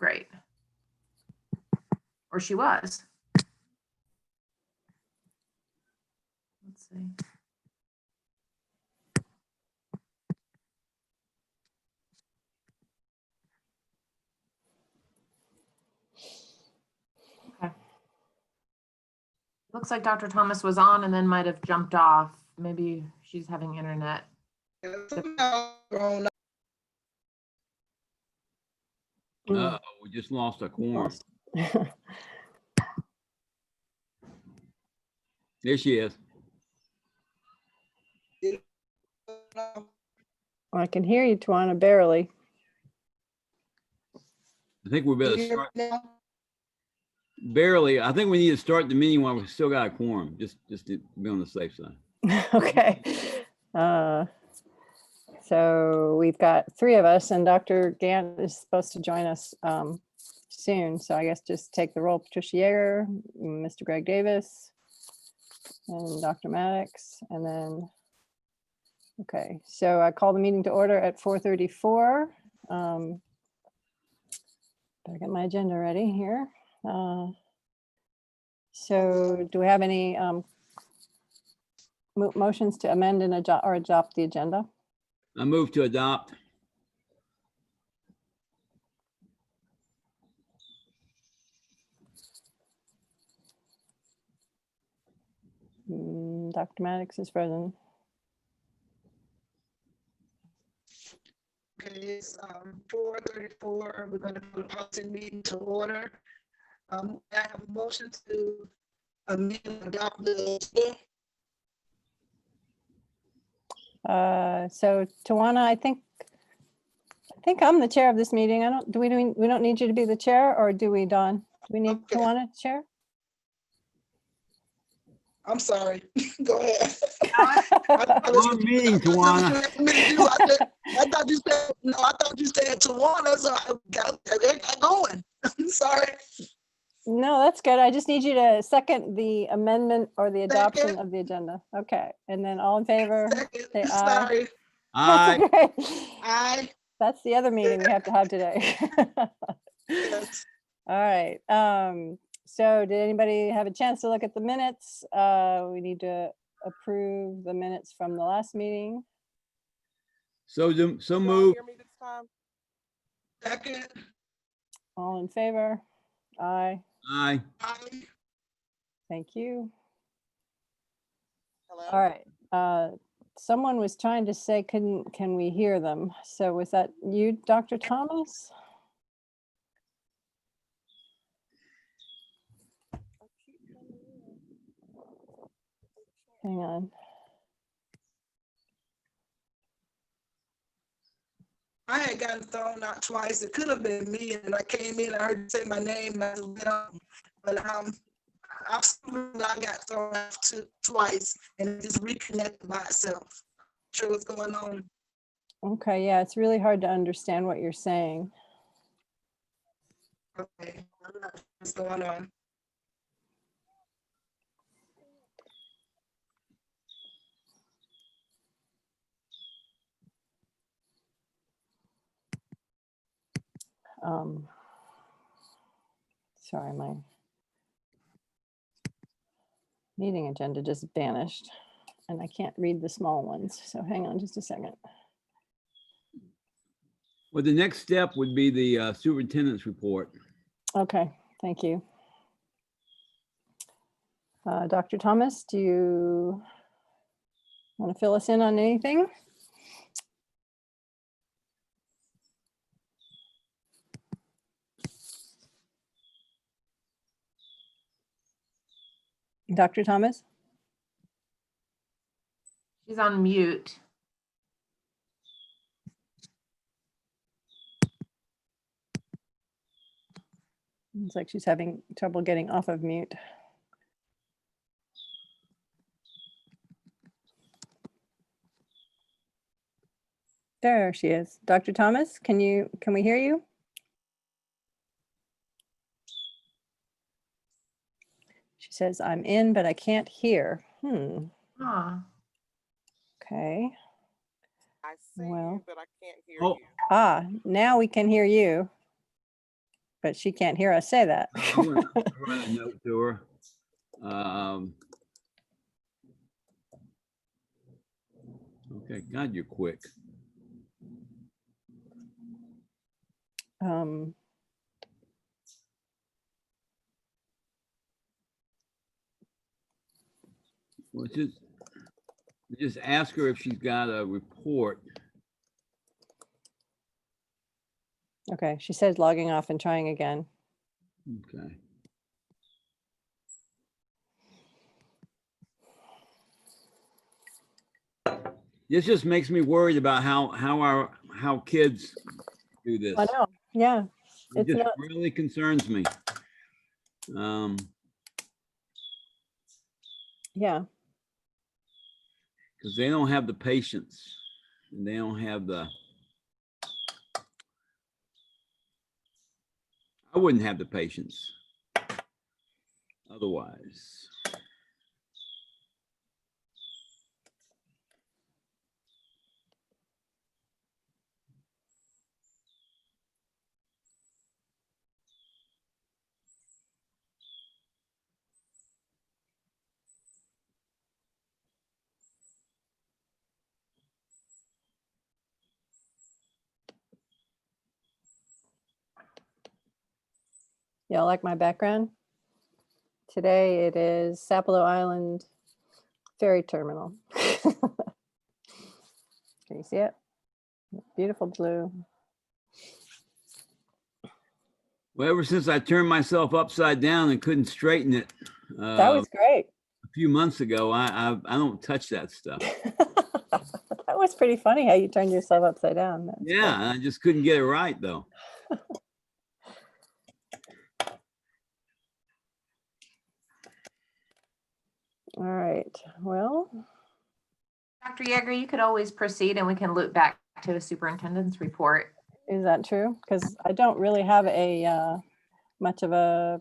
Great. Or she was. Let's see. Okay. Looks like Dr. Thomas was on and then might have jumped off. Maybe she's having internet. We just lost a quorum. There she is. I can hear you, Tawana, barely. I think we better start. Barely. I think we need to start the meeting while we still got a quorum, just to be on the safe side. Okay. So we've got 3 of us, and Dr. Gant is supposed to join us soon. So I guess just take the roll. Patricia Yeager, Mr. Greg Davis, and Dr. Maddox, and then, okay. So I call the meeting to order at 4:34. Better get my agenda ready here. So do we have any motions to amend and adopt the agenda? I move to adopt. Dr. Maddox is present. Okay, it's 4:34. We're going to put a policy meeting to order. I have a motion to amend and adopt the agenda. So Tawana, I think I'm the chair of this meeting. We don't need you to be the chair, or do we, Dawn? Do we need Okay. Tawana to chair? I'm sorry. Go ahead. Long meeting, Tawana. I thought you said no. I thought you said Tawana, so I got going. Sorry. No, that's good. I just need you to second the amendment or the adoption Second. of the agenda. Okay, and then all in favor? Second. Say aye. Sorry. Aye. That's okay. Aye. That's the other meeting we have to have today. Yes. All right. So did anybody have a chance to look at the minutes? We need to approve the minutes from the last meeting. So Y'all move. hear me this time? Second. All in favor? Aye. Aye. Aye. Thank you. Hello? All right. Someone was trying to say, can we hear them? So was that you, Dr. Thomas? Hang on. I had gotten thrown out twice. It could have been me, and I came in. I heard you say my name, but absolutely, I got thrown out twice, and it just reconnected by itself. Not sure what's going on. Okay, yeah, it's really hard to understand what you're saying. Okay, I'm not sure what's going on. Sorry, my meeting agenda just vanished and I can't read the small ones. So hang on just a second. Well, the next step would be the superintendent's report. Okay, thank you. Dr. Thomas, do you want to fill us in on anything? Dr. Thomas? She's on mute. It's like she's having trouble getting off of mute. There she is. Dr. Thomas, can we hear you? She says, I'm in, but I can't hear. Huh. Okay. I see Well. you, but I can't hear Oh. you. Ah, now we can hear you. but she can't hear us say that. I'm gonna write a note to her. Okay, God, you're quick. Well, just ask her if she's got a report. Okay, she says logging off and trying again. Okay. This just makes me worried about how kids do this. I know, yeah. It It's just not, really concerns me. yeah, Because they don't have the patience and they don't have the, I wouldn't have the patience otherwise. yeah, I like my background. Today it is Sapelo Island Ferry Terminal. Can you see it? Beautiful blue. Well, ever since I turned myself upside down and couldn't straighten it That was great. a few months ago, I don't touch that stuff. That was pretty funny how you turned yourself upside down. That's cool. Yeah, I just couldn't get it right though. All right, well, Dr. Yeager, you could always proceed and we can loop back to the superintendent's report. is that true? Because I don't really have a much of a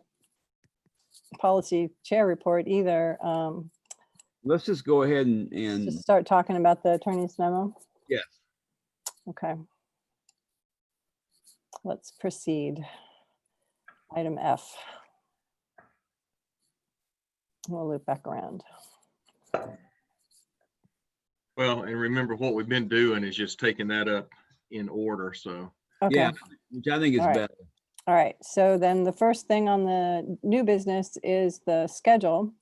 policy chair report either. Let's just go ahead and Just start talking about the attorney's memo. yes. Okay. Let's proceed. Item F. We'll loop back around. Well, and remember what we've been doing is just taking that up in order, so. Okay. Yeah, which I think is All right. better. All right. So then the first thing on the new business is the schedule.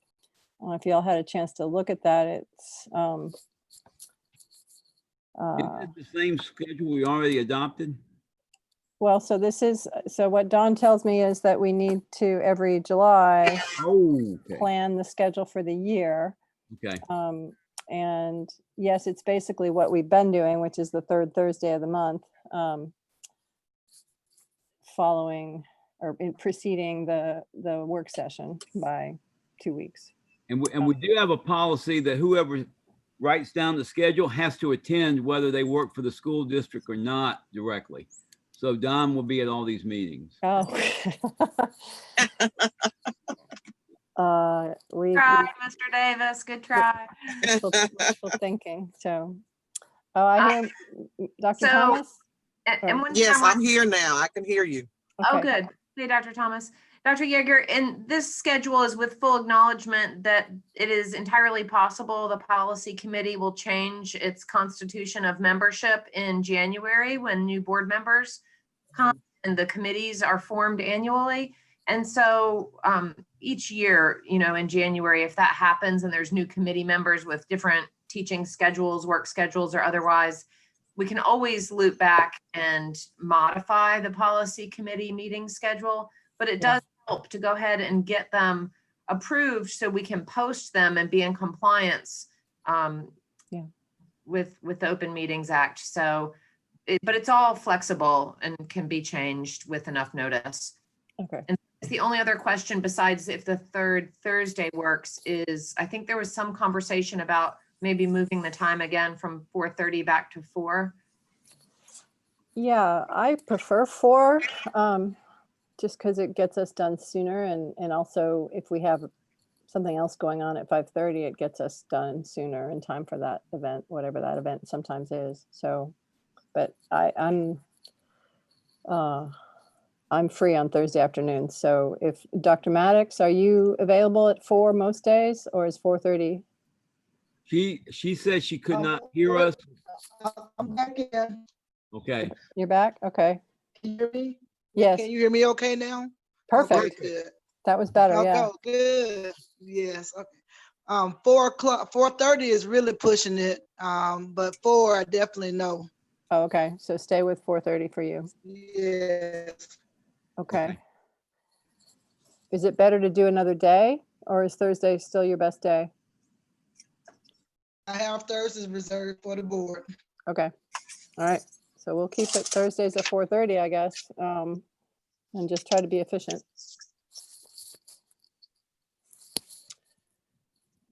I don't know if y'all had a chance to look at that. It's Is it the same schedule we already adopted? well, so this is, so what Dawn tells me is that we need to every July Oh, okay. plan the schedule for the year. Okay. And yes, it's basically what we've been doing, which is the third Thursday of the month, following or preceding the work session by 2 weeks. And we do have a policy that whoever writes down the schedule has to attend whether they work for the school district or not directly. So Don will be at all these meetings. Oh. Try, Mr. Davis, good try. Wishful thinking. So, oh, I hear Dr. So- Thomas. And one Yes, time- I'm here now. I can hear you. Oh, Okay. good. Hey, Dr. Thomas. Dr. Yeager, and this schedule is with full acknowledgement that it is entirely possible the policy committee will change its constitution of membership in January when new board members come and the committees are formed annually. And so each year, in January, if that happens and there's new committee members with different teaching schedules, work schedules, or otherwise, we can always loop back and modify the policy committee meeting schedule, but it does help to go ahead and get them approved so we can post them and be in compliance with the Open Meetings Act. So, but it's all flexible and can be changed with enough notice. Okay. And the only other question besides if the third Thursday works is, I think there was some conversation about maybe moving the time again from 4:30 back to 4. Yeah, I prefer 4, just because it gets us done sooner, and also if we have something else going on at 5:30, it gets us done sooner in time for that event, whatever that event sometimes is. So, but I'm I'm free on Thursday afternoon. So if Dr. Maddox, are you available at 4 most days, or is 4:30? She said she could not hear us. I'm back in. Okay. You're back? Okay. Can you hear me? Yes, Can you hear me okay now? perfect. Okay, good. That was better, yeah. Okay, good. Yes, okay. 4 o'clock, 4:30 is really pushing it. But 4, I definitely know. Oh, okay, so stay with 4:30 for you. Yes. Okay. Is it better to do another day, or is Thursday still your best day? I have Thursdays reserved for the board. Okay, all right. So we'll keep it Thursdays at 4:30, I guess, and just try to be efficient.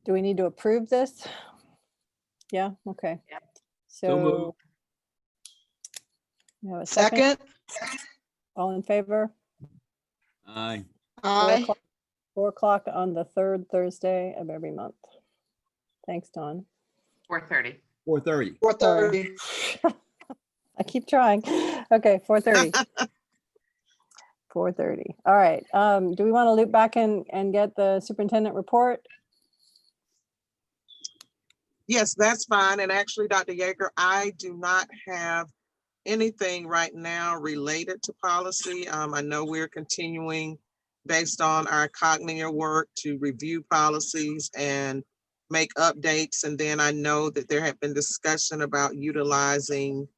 Do we need to approve this? Yeah, okay. Yep. So moved. So we have a second, Second, all in favor? Aye. 4 aye. o'clock 4 o'clock on the third Thursday of every month. Thanks, Dawn. 4:30. 4:30. 4:30. I keep trying. Okay, 4:30. 4:30. All right. Do we want to loop back and get the superintendent report? Yes, that's fine. And actually, Dr. Yeager, I do not have anything right now related to policy. I know we're continuing based on our cognitive work to review policies and make updates. And then I know that there had been discussion about utilizing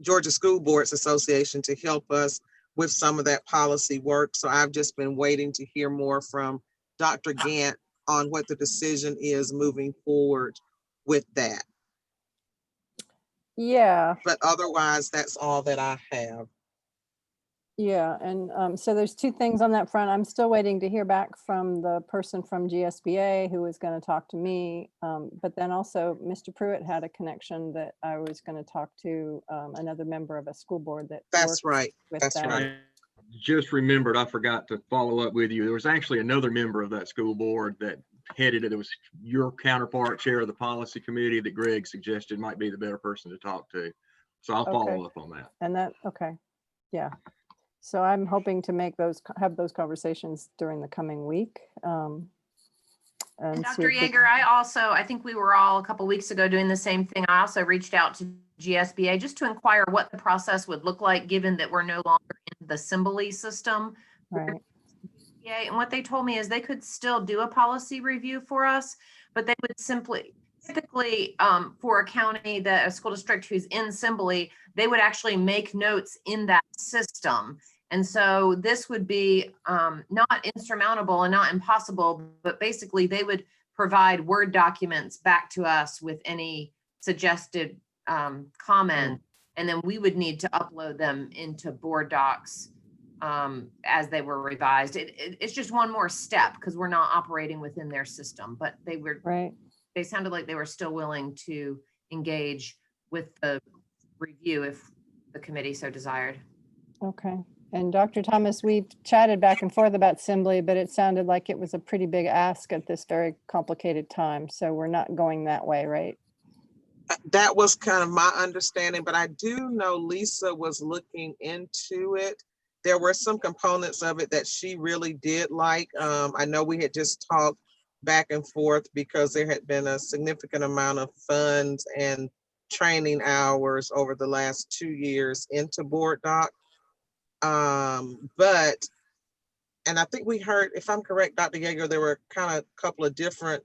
Georgia School Boards Association to help us with some of that policy work. So I've just been waiting to hear more from Dr. Gant on what the decision is moving forward with that. Yeah, But otherwise, that's all that I have. yeah. And so there's two things on that front. I'm still waiting to hear back from the person from GSBA who was going to talk to me. But then also Mr. Pruitt had a connection that I was going to talk to another member of a school board that That's works right. with That's them. right. Just remembered, I forgot to follow up with you. There was actually another member of that school board that headed it. It was your counterpart, chair of the policy committee, that Greg suggested might be the better person to talk to. So I'll follow up on that. And that, okay, yeah. So I'm hoping to have those conversations during the coming week. And see Dr. if we Yeager, I think we were all a couple weeks ago doing the same thing. I also reached out to GSBA just to inquire what the process would look like, given that we're no longer in the Symboli system. Right. Yeah, and what they told me is they could still do a policy review for us, but they would typically, for a county, a school district who's in Symboli, they would actually make notes in that system. And so this would be not insurmountable and not impossible, but basically they would provide Word documents back to us with any suggested comment, and then we would need to upload them into board docs as they were revised. It's just one more step because we're not operating within their system, but they sounded like they were still willing to engage with the review if the committee so desired. Okay. And Dr. Thomas, we've chatted back and forth about Symboli, but it sounded like it was a pretty big ask at this very complicated time. So we're not going that way, right? That was kind of my understanding, but I do know Lisa was looking into it. There were some components of it that she really did like. I know we had just talked back and forth because there had been a significant amount of funds and training hours over the last 2 years into board doc. And I think we heard, if I'm correct, Dr. Yeager, there were kind of a couple of different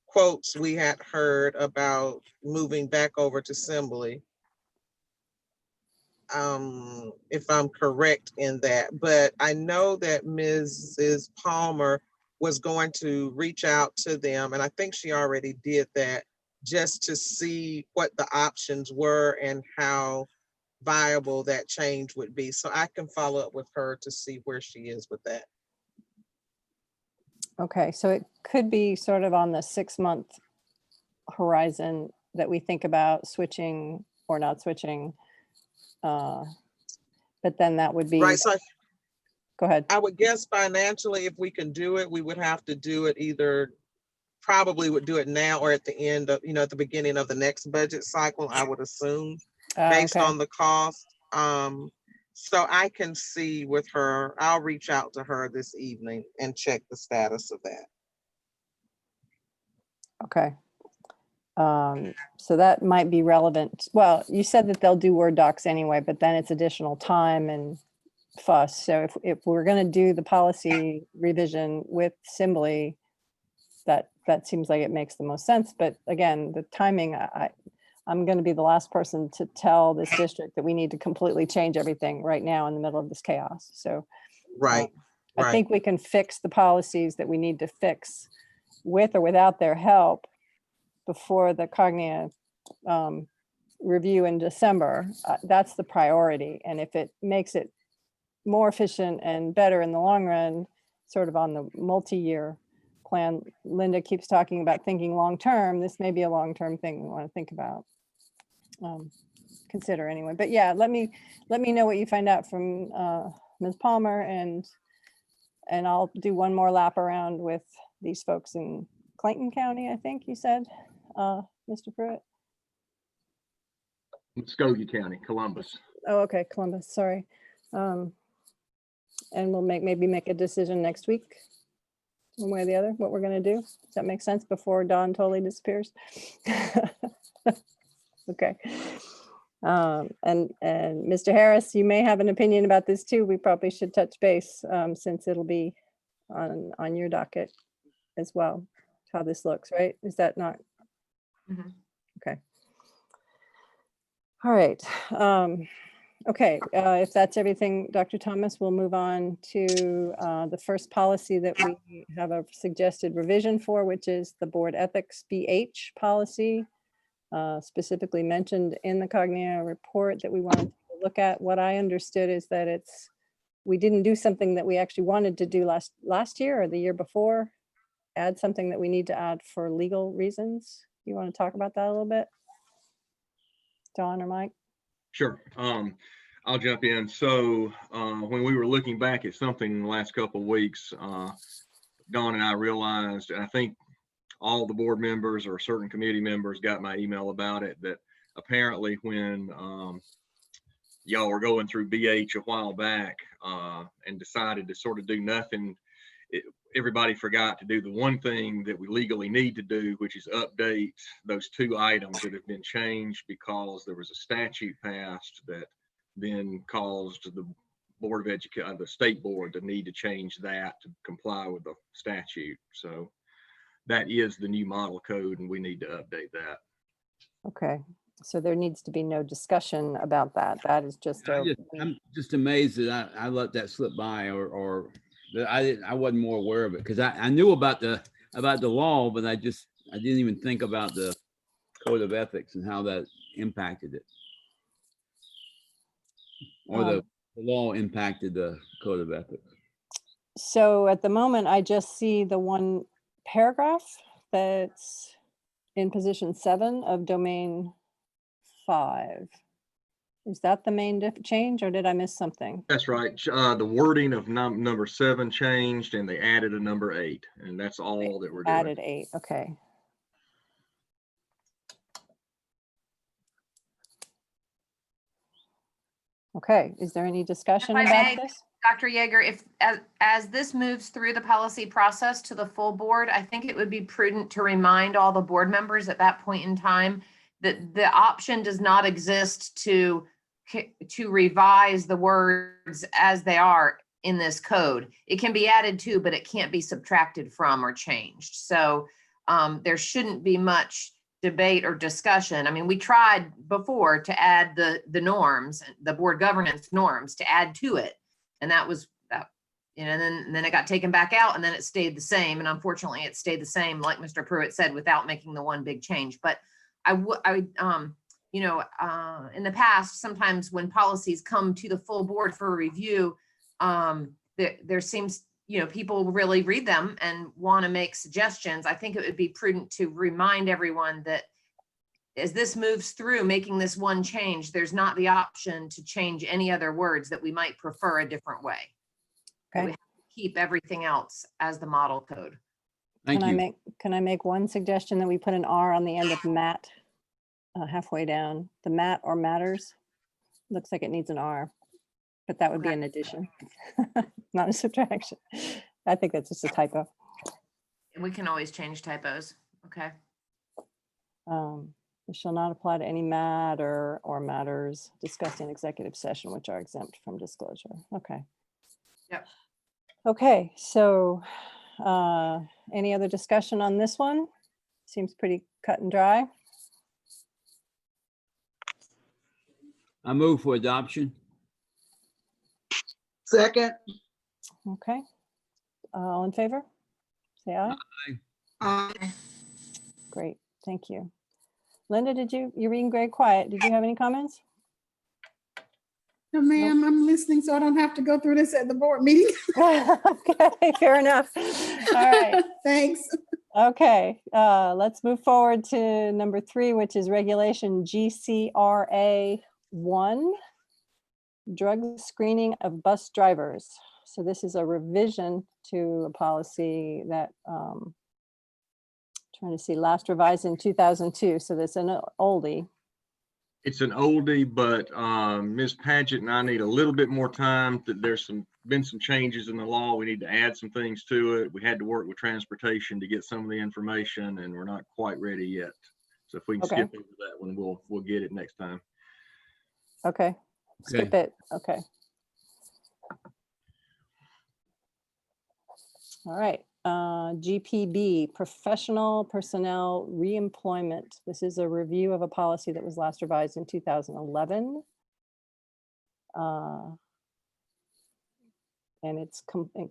quotes we had heard about moving back over to Symboli. If I'm correct in that, but I know that Mrs. Palmer was going to reach out to them, and I think she already did that, just to see what the options were and how viable that change would be. So I can follow up with her to see where she is with that. Okay, so it could be sort of on the 6-month horizon that we think about switching or not switching. But then that would be Right, so go ahead. I would guess financially, if we can do it, we would have to do it probably would do it now or at the end of, at the beginning of the next budget cycle, I would assume, based Okay. on the cost. So I can see with her, I'll reach out to her this evening and check the status of that. Okay. So that might be relevant. Well, you said that they'll do Word docs anyway, but then it's additional time and fuss. So if we're going to do the policy revision with Assembly, that seems like it makes the most sense. But again, the timing, I'm going to be the last person to tell this district that we need to completely change everything right now in the middle of this chaos. So Right, I right. think we can fix the policies that we need to fix with or without their help before the Cognia review in December. That's the priority. And if it makes it more efficient and better in the long run, sort of on the multi-year plan, Linda keeps talking about thinking long-term. This may be a long-term thing we want to think about, consider anyway. But yeah, let me know what you find out from Ms. Palmer, and I'll do one more lap around with these folks in Clayton County, I think you said, Mr. Pruitt. Muskogee County, Columbus. Oh, okay, Columbus, sorry. And we'll maybe make a decision next week, one way or the other, what we're gonna do. Does that make sense before Dawn totally disappears? Okay. And Mr. Harris, you may have an opinion about this too. We probably should touch base since it'll be on your docket as well, how this looks, right? Is that not? Mhm. Okay. All right. Okay, if that's everything, Dr. Thomas, we'll move on to the first policy that we have a suggested revision for, which is the board ethics BH policy, specifically mentioned in the Cognia report that we wanted to look at. What I understood is that we didn't do something that we actually wanted to do last year or the year before, add something that we need to add for legal reasons. You want to talk about that a little bit? Dawn or Mike? Sure. I'll jump in. So when we were looking back at something in the last couple of weeks, Dawn and I realized, and I think all the board members or certain committee members got my email about it, that apparently when y'all were going through BH a while back and decided to sort of do nothing, everybody forgot to do the one thing that we legally need to do, which is update those two items that have been changed because there was a statute passed that then caused the Board of Education, the state board, to need to change that to comply with the statute. So that is the new model code, and we need to update that. Okay, so there needs to be no discussion about that. That is just I'm just amazed that I let that slip by, or that I wasn't more aware of it, because I knew about the law, but I didn't even think about the code of ethics and how that impacted it, or the law impacted the code of ethics. So at the moment, I just see the one paragraph that's in position 7 of domain 5. Is that the main change, or did I miss something? That's right. The wording of number 7 changed, and they added a number 8, and that's all that we're doing. Added 8, okay. Okay, is there any discussion If I about may, this? Dr. Yeager, if as this moves through the policy process to the full board, I think it would be prudent to remind all the board members at that point in time that the option does not exist to revise the words as they are in this code. It can be added to, but it can't be subtracted from or changed. So there shouldn't be much debate or discussion. I mean, we tried before to add the norms, the board governance norms, to add to it. And that was, and then it got taken back out, and then it stayed the same. And unfortunately it stayed the same, like Mr. Pruitt said, without making the one big change. But in the past, sometimes when policies come to the full board for review, there seems, people really read them and want to make suggestions. I think it would be prudent to remind everyone that as this moves through making this one change, there's not the option to change any other words that we might prefer a different way. Okay. We have to keep everything else as the model code. Thank you. Can I make one suggestion that we put an R on the end of mat, halfway down, the mat or matters? Looks like it needs an R. but that would be Okay. an addition, not a subtraction. I think that's just a typo. We can always change typos. Okay. It shall not apply to any matter or matters discussed in executive session which are exempt from disclosure. Okay. Yep. Okay, so any other discussion on this one? Seems pretty cut and dry. I move for adoption. Second. Okay. All in favor? Say aye. Great, thank you. Linda, you're reading very quiet. Did you have any comments? No, ma'am, I'm listening, so I don't have to go through this at the board meeting. Okay, fair enough. All right. Thanks. Okay, let's move forward to number 3, which is regulation GCRA 1, drug screening of bus drivers. So this is a revision to a policy that, trying to see, last revised in 2002. So that's an oldie. It's an oldie, but Ms. Paget and I need a little bit more time. There's been some changes in the law. We need to add some things to it. We had to work with transportation to get some of the information, and we're not quite ready yet. So if we can Okay. skip over that one, we'll get it next time. Okay, skip it. Okay. All right. GPB, professional personnel reemployment. This is a review of a policy that was last revised in 2011. And it's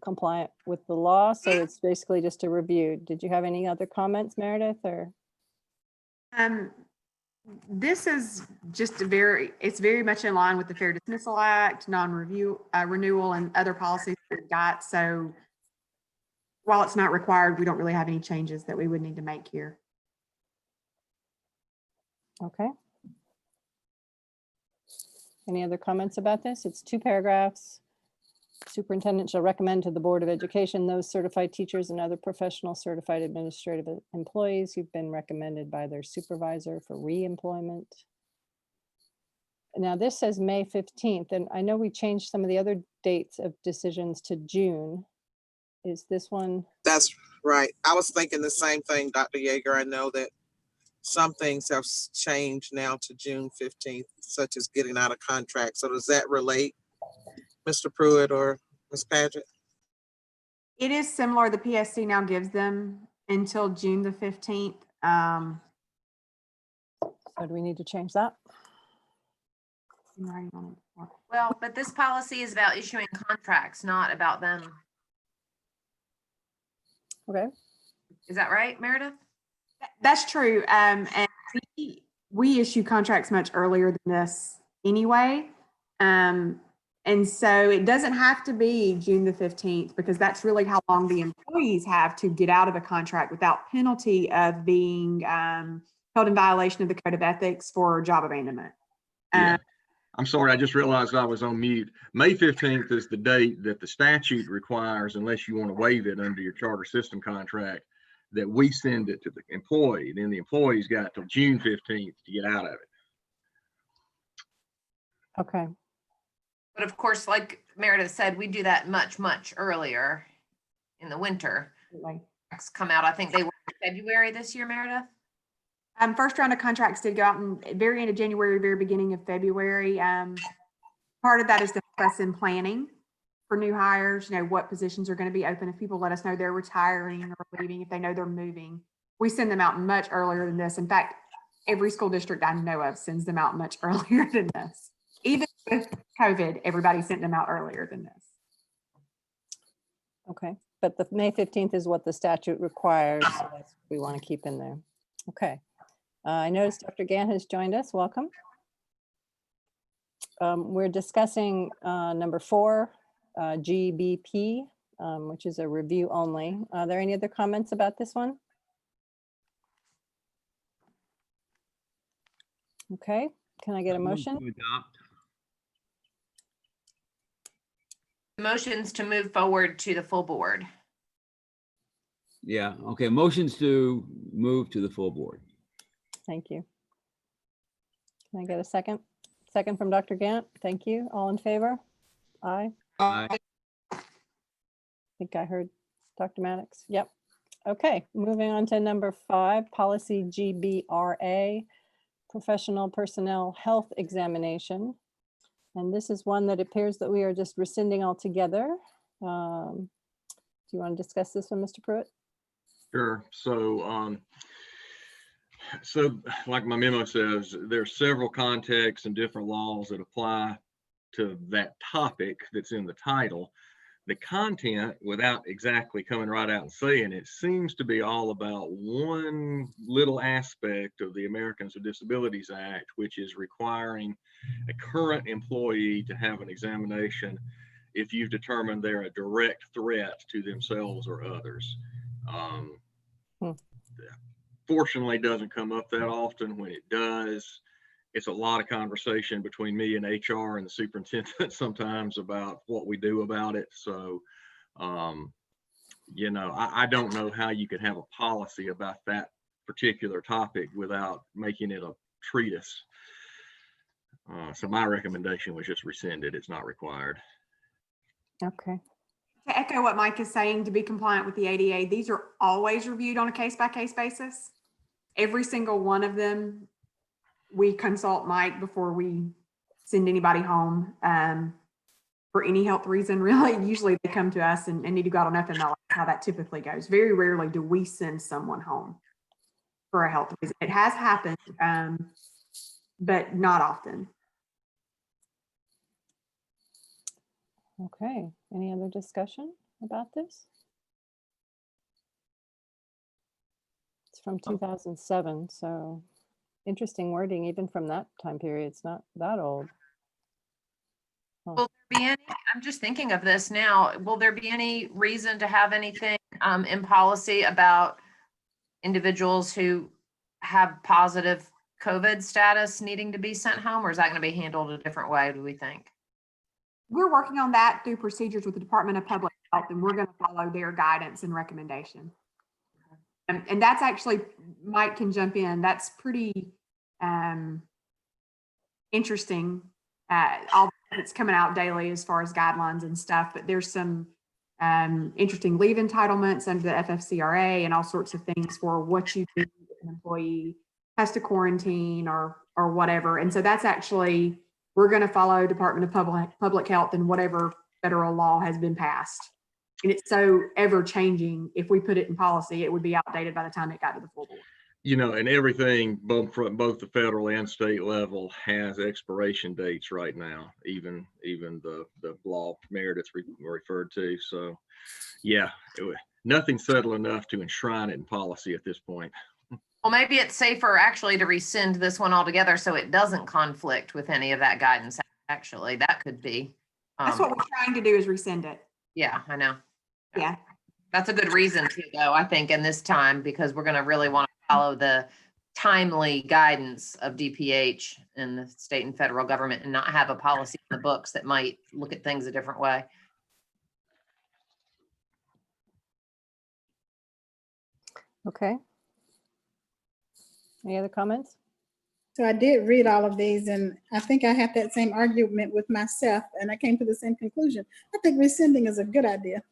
compliant with the law. So it's basically just a review. Did you have any other comments, Meredith, or? This is just it's very much in line with the Fair Dismissal Act, non-review, renewal, and other policies that we've got. So while it's not required, we don't really have any changes that we would need to make here. Okay. Any other comments about this? It's 2 paragraphs. Superintendent shall recommend to the Board of Education those certified teachers and other professional certified administrative employees who've been recommended by their supervisor for reemployment. Now this says May 15th, and I know we changed some of the other dates of decisions to June. Is this one? That's right. I was thinking the same thing, Dr. Yeager. I know that some things have changed now to June 15th, such as getting out of contract. So does that relate, Mr. Pruitt or Ms. Paget? It is similar. The PSC now gives them until June the 15th. So do we need to change that? Well, but this policy is about issuing contracts, not about them. Okay. Is that right, Meredith? That's true. And we issue contracts much earlier than this anyway. And so it doesn't have to be June the 15th, because that's really how long the employees have to get out of a contract without penalty of being held in violation of the Code of Ethics for job abandonment. Yeah. I'm sorry, I just realized I was on mute. May 15th is the date that the statute requires, unless you want to waive it under your charter system contract, that we send it to the employee. Then the employee's got till June 15th to get out of it. Okay. But of course, like Meredith said, we do that much, much earlier in the winter. Contracts come out, I think they were in February this year, Meredith? First round of contracts did go out in very end of January, very beginning of February. Part of that is the press and planning for new hires, what positions are going to be open. If people let us know they're retiring or leaving, if they know they're moving, we send them out much earlier than this. In fact, every school district I know of sends them out much earlier than this. Even with COVID, everybody sent them out earlier than this. Okay. But the May 15th is what the statute requires. So that's what we want to keep in there. Okay. I noticed Dr. Gant has joined us. Welcome. We're discussing number 4, GBP, which is a review only. Are there any other comments about this one? Okay, can I get a motion? To adopt. Motions to move forward to the full board. Yeah, okay, motions to move to the full board. Thank you. Can I get a second? Second from Dr. Gant. Thank you. All in favor? Aye. Aye. I think I heard Dr. Maddox. Yep. Okay, moving on to number 5, policy GBRA, professional personnel health examination. And this is one that appears that we are just rescinding altogether. Do you want to discuss this one, Mr. Pruitt? Sure. So like my memo says, there's several contexts and different laws that apply to that topic that's in the title. The content, without exactly coming right out and saying it, seems to be all about one little aspect of the Americans with Disabilities Act, which is requiring a current employee to have an examination if you've determined they're a direct threat to themselves or others. Fortunately, it doesn't come up that often. When it does, it's a lot of conversation between me and HR and the superintendent sometimes about what we do about it. So, you know, I don't know how you could have a policy about that particular topic without making it a treatise. So my recommendation was just rescind it. It's not required. Okay. To echo what Mike is saying, to be compliant with the ADA, these are always reviewed on a case-by-case basis. Every single one of them, we consult Mike before we send anybody home for any health reason. Really, usually they come to us and need to go out enough, and that's how that typically goes. Very rarely do we send someone home for a health reason. It has happened, but not often. Okay. Any other discussion about this? It's from 2007, so interesting wording even from that time period. It's not that old. Will there be any, I'm just thinking of this now, will there be any reason to have anything in policy about individuals who have positive COVID status needing to be sent home, or is that going to be handled a different way, do we think? We're working on that through procedures with the Department of Public Health, and we're going to follow their guidance and recommendation. And that's actually, Mike can jump in, that's pretty interesting. All that's coming out daily as far as guidelines and stuff, but there's some interesting leave entitlements under the FFCRA and all sorts of things for what you do if an employee has to quarantine or whatever. And so that's actually, we're going to follow Department of Public Health and whatever federal law has been passed. And it's so ever changing. If we put it in policy, it would be outdated by the time it got to the full board. You know, and everything both the federal and state level has expiration dates right now, even the law Meredith referred to. So yeah, nothing's settled enough to enshrine it in policy at this point. Well, maybe it's safer actually to rescind this one altogether so it doesn't conflict with any of that guidance. Actually, that could be. That's what we're trying to do, is rescind it. Yeah, I know. Yeah. That's a good reason to, though, I think, in this time, because we're going to really want to follow the timely guidance of DPH and the state and federal government and not have a policy in the books that might look at things a different way. Okay. Any other comments? So I did read all of these, and I think I had that same argument with myself, and I came to the same conclusion. I think rescinding is a good idea.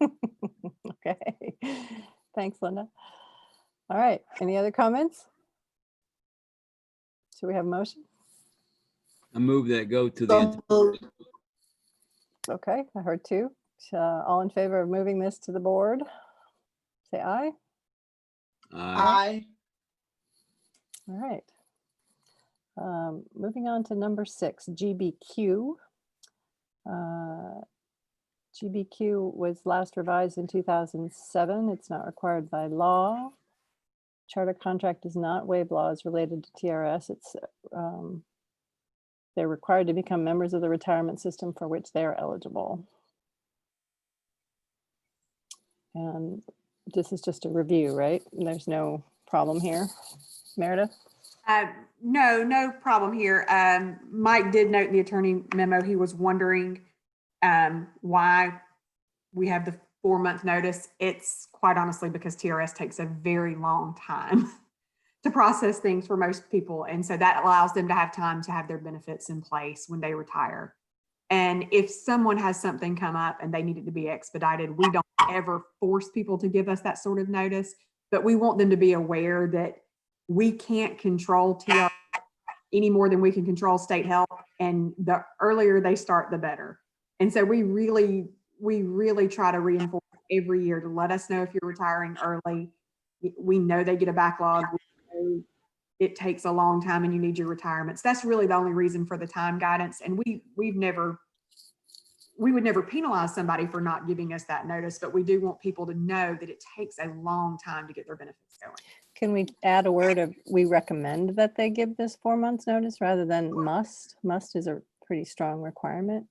Okay. Thanks, Linda. All right. Any other comments? So we have a motion? I move that go to the, Okay, I heard 2. All in favor of moving this to the board? Say aye. aye. All right. Moving on to number 6, GBQ. GBQ was last revised in 2007. It's not required by law. Charter contract does not waive laws related to TRS. It's they're required to become members of the retirement system for which they are eligible. And this is just a review, right? There's no problem here. Meredith? No problem here. Mike did note in the attorney memo, he was wondering why we have the 4-month notice. It's quite honestly because TRS takes a very long time to process things for most people. And so that allows them to have time to have their benefits in place when they retire. And if someone has something come up and they need it to be expedited, we don't ever force people to give us that sort of notice, but we want them to be aware that we can't control TR any more than we can control state health. And the earlier they start, the better. And so we really try to reinforce every year to let us know if you're retiring early. We know they get a backlog. We know it takes a long time and you need your retirements. That's really the only reason for the time guidance. And we would never penalize somebody for not giving us that notice, but we do want people to know that it takes a long time to get their benefits going. Can we add a word of, we recommend that they give this 4 months notice rather than must? Must is a pretty strong requirement.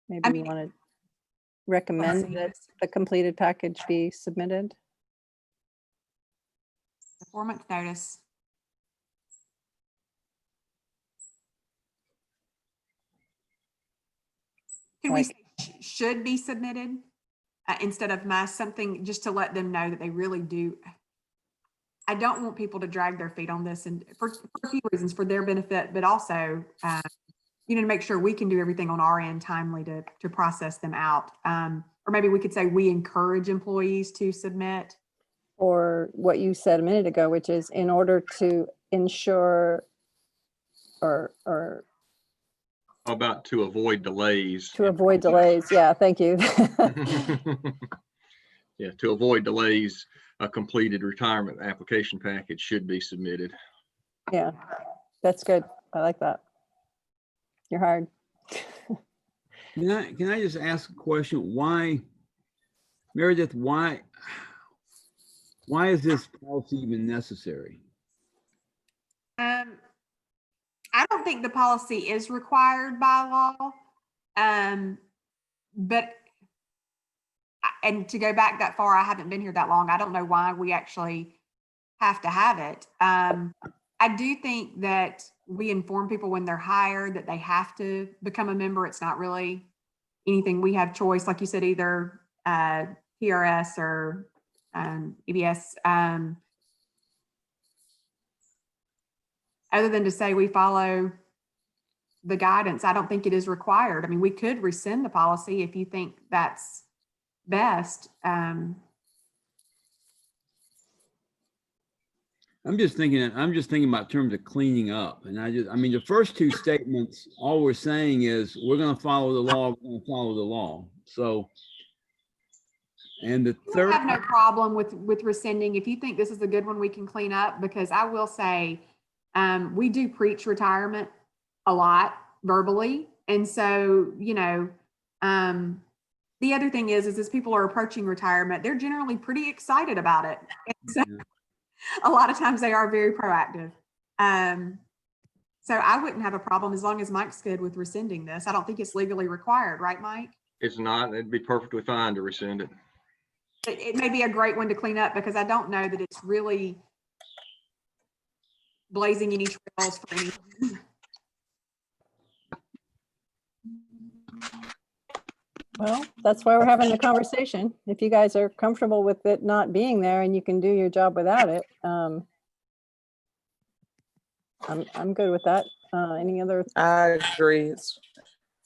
Maybe I we mean, want to recommend that the completed package be submitted. The 4-month notice. Can we say should be submitted instead of must, something just to let them know that they really do. I don't want people to drag their feet on this, and for a few reasons, for their benefit, but also, to make sure we can do everything on our end timely to process them out. Or maybe we could say we encourage employees to submit. Or what you said a minute ago, which is in order to ensure or How about to avoid delays? to avoid delays. Yeah, thank you. Yeah, to avoid delays, a completed retirement application package should be submitted. Yeah, that's good. I like that. You're hard. Can I just ask a question? Why, Meredith, why is this policy even necessary? I don't think the policy is required by law. But, and to go back that far, I haven't been here that long. I don't know why we actually have to have it. I do think that we inform people when they're hired that they have to become a member. It's not really anything we have choice. Like you said, either PRS or EBS. Other than to say we follow the guidance, I don't think it is required. I mean, we could rescind the policy if you think that's best. I'm just thinking about terms of cleaning up. And I mean, the first two statements, all we're saying is we're going to follow the law. We're going to follow the law. So, and the third, I have no problem with rescinding. If you think this is a good one, we can clean up, because I will say, we do preach retirement a lot verbally. And so, the other thing is as people are approaching retirement, they're generally pretty excited about it. And so a lot of times they are very proactive. So I wouldn't have a problem as long as Mike's good with rescinding this. I don't think it's legally required, right, Mike? It's not, it'd be perfectly fine to rescind it. It may be a great one to clean up, because I don't know that it's really blazing any trails for anything. Well, that's why we're having the conversation. If you guys are comfortable with it not being there and you can do your job without it, I'm good with that. Any other? I agree.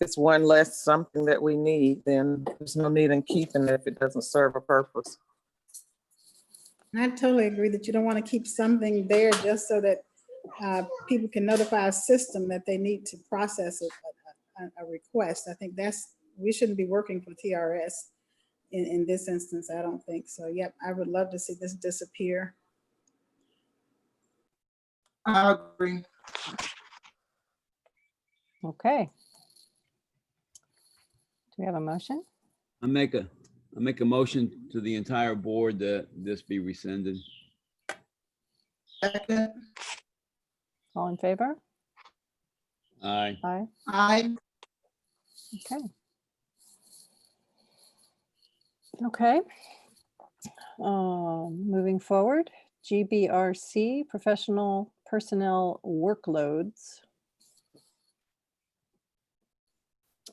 It's one less something that we need, then there's no need in keeping it if it doesn't serve a purpose. I totally agree that you don't want to keep something there just so that people can notify a system that they need to process a request. I think we shouldn't be working for TRS in this instance. I don't think so. Yep, I would love to see this disappear. I agree. Okay. Do we have a motion? I make a motion to the entire board that this be rescinded. Second. All in favor? Aye. Aye. Aye. Okay. Okay. Moving forward, GBRC, professional personnel workloads.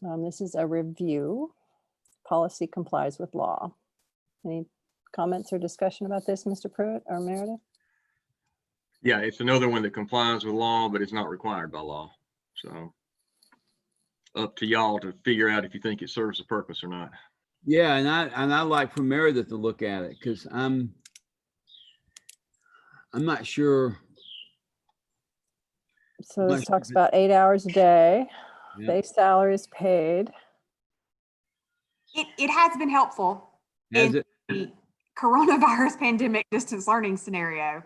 This is a review. Policy complies with law. Any comments or discussion about this, Mr. Pruitt or Meredith? Yeah, it's another one that complies with law, but it's not required by law. So up to y'all to figure out if you think it serves a purpose or not. Yeah, and I like for Meredith to look at it because I'm not sure. So this Much talks of it- about 8 hours a day. Yeah. Base salary is paid. It has been helpful Has in it? the coronavirus pandemic distance learning scenario,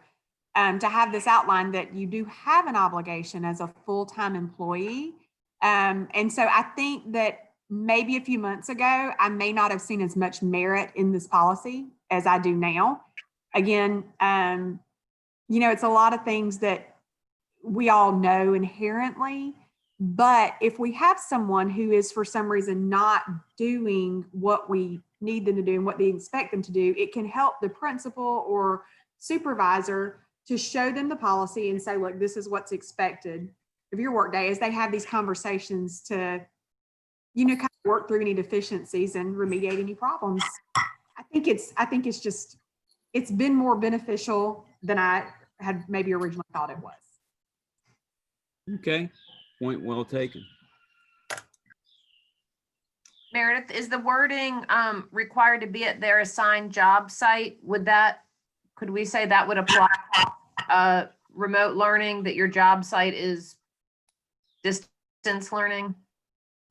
to have this outline that you do have an obligation as a full-time employee. And so I think that maybe a few months ago, I may not have seen as much merit in this policy as I do now. Again, it's a lot of things that we all know inherently, but if we have someone who is for some reason not doing what we need them to do and what they expect them to do, it can help the principal or supervisor to show them the policy and say, look, this is what's expected of your workday, as they have these conversations to, kind of work through any deficiencies and remediate any problems. I think it's been more beneficial than I had maybe originally thought it was. Okay, point well taken. Meredith, is the wording required to be at their assigned job site? Could we say that would apply remote learning, that your job site is distance learning?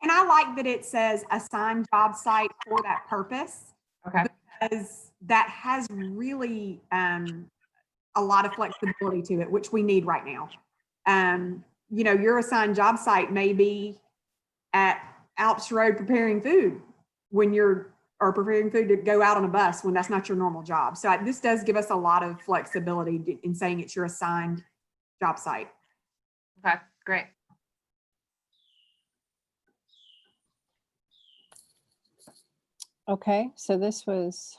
And I like that it says assigned job site for that purpose. Okay. Because that has really a lot of flexibility to it, which we need right now. Your assigned job site may be at Alps Road preparing food or preparing food to go out on a bus when that's not your normal job. So this does give us a lot of flexibility in saying it's your assigned job site. Okay, great. Okay, so this was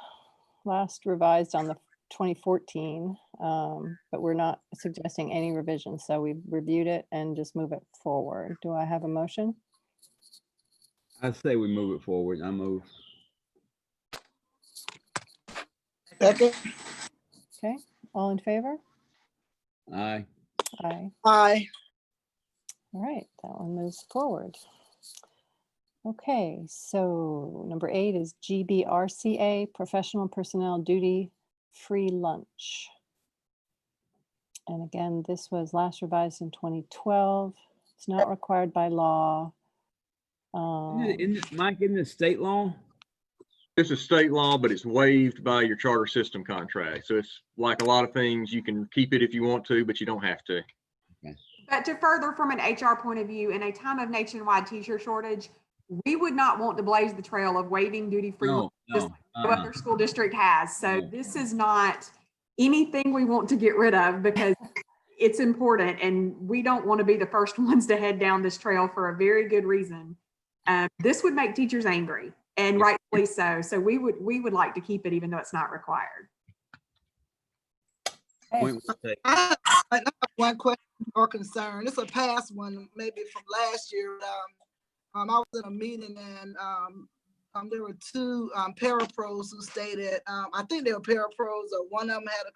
last revised on the 2014, but we're not suggesting any revisions. So we've reviewed it and just move it forward. Do I have a motion? I say we move it forward. I move. Second. Okay, all in favor? Aye. Aye. Aye. All right, that one moves forward. Okay, so number 8 is GBRCA, professional personnel duty free lunch. And again, this was last revised in 2012. It's not required by law. Mike, isn't it state law? This is state law, but it's waived by your charter system contract. So it's like a lot of things, you can keep it if you want to, but you don't have to. But to further from an HR point of view, in a time of nationwide teacher shortage, we would not want to blaze the trail of waiving duty-free lunch, just like no other school district has. So this is not anything we want to get rid of because it's important, and we don't want to be the first ones to head down this trail for a very good reason. This would make teachers angry, and rightfully so. So we would like to keep it, even though it's not required. Point well taken. I have one question or concern. It's a past one, maybe from last year. I was in a meeting and there were two parapros who stated, I think they were parapros, or one of them had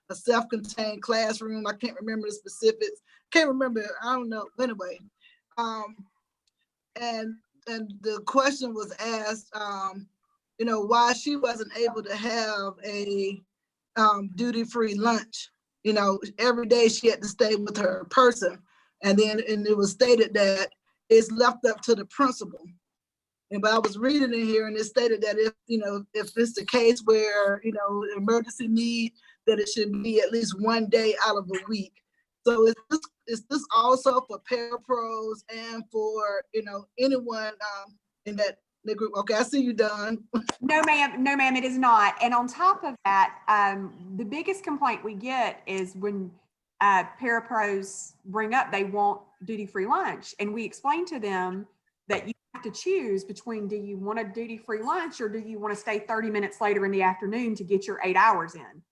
a self-contained classroom. I can't remember the specifics. Can't remember. I don't know. Anyway, and the question was asked, why she wasn't able to have a duty-free lunch. Every day she had to stay with her person, and it was stated that it's left up to the principal. But I was reading in here, and it stated that if it's the case where emergency need, that it should be at least one day out of the week. So is this also for parapros and for anyone in that group? Okay, I see you done. No, ma'am, it is not. And on top of that, the biggest complaint we get is when parapros bring up they want duty-free lunch, and we explain to them that you have to choose between, do you want a duty-free lunch or do you want to stay 30 minutes later in the afternoon to get your 8 hours in?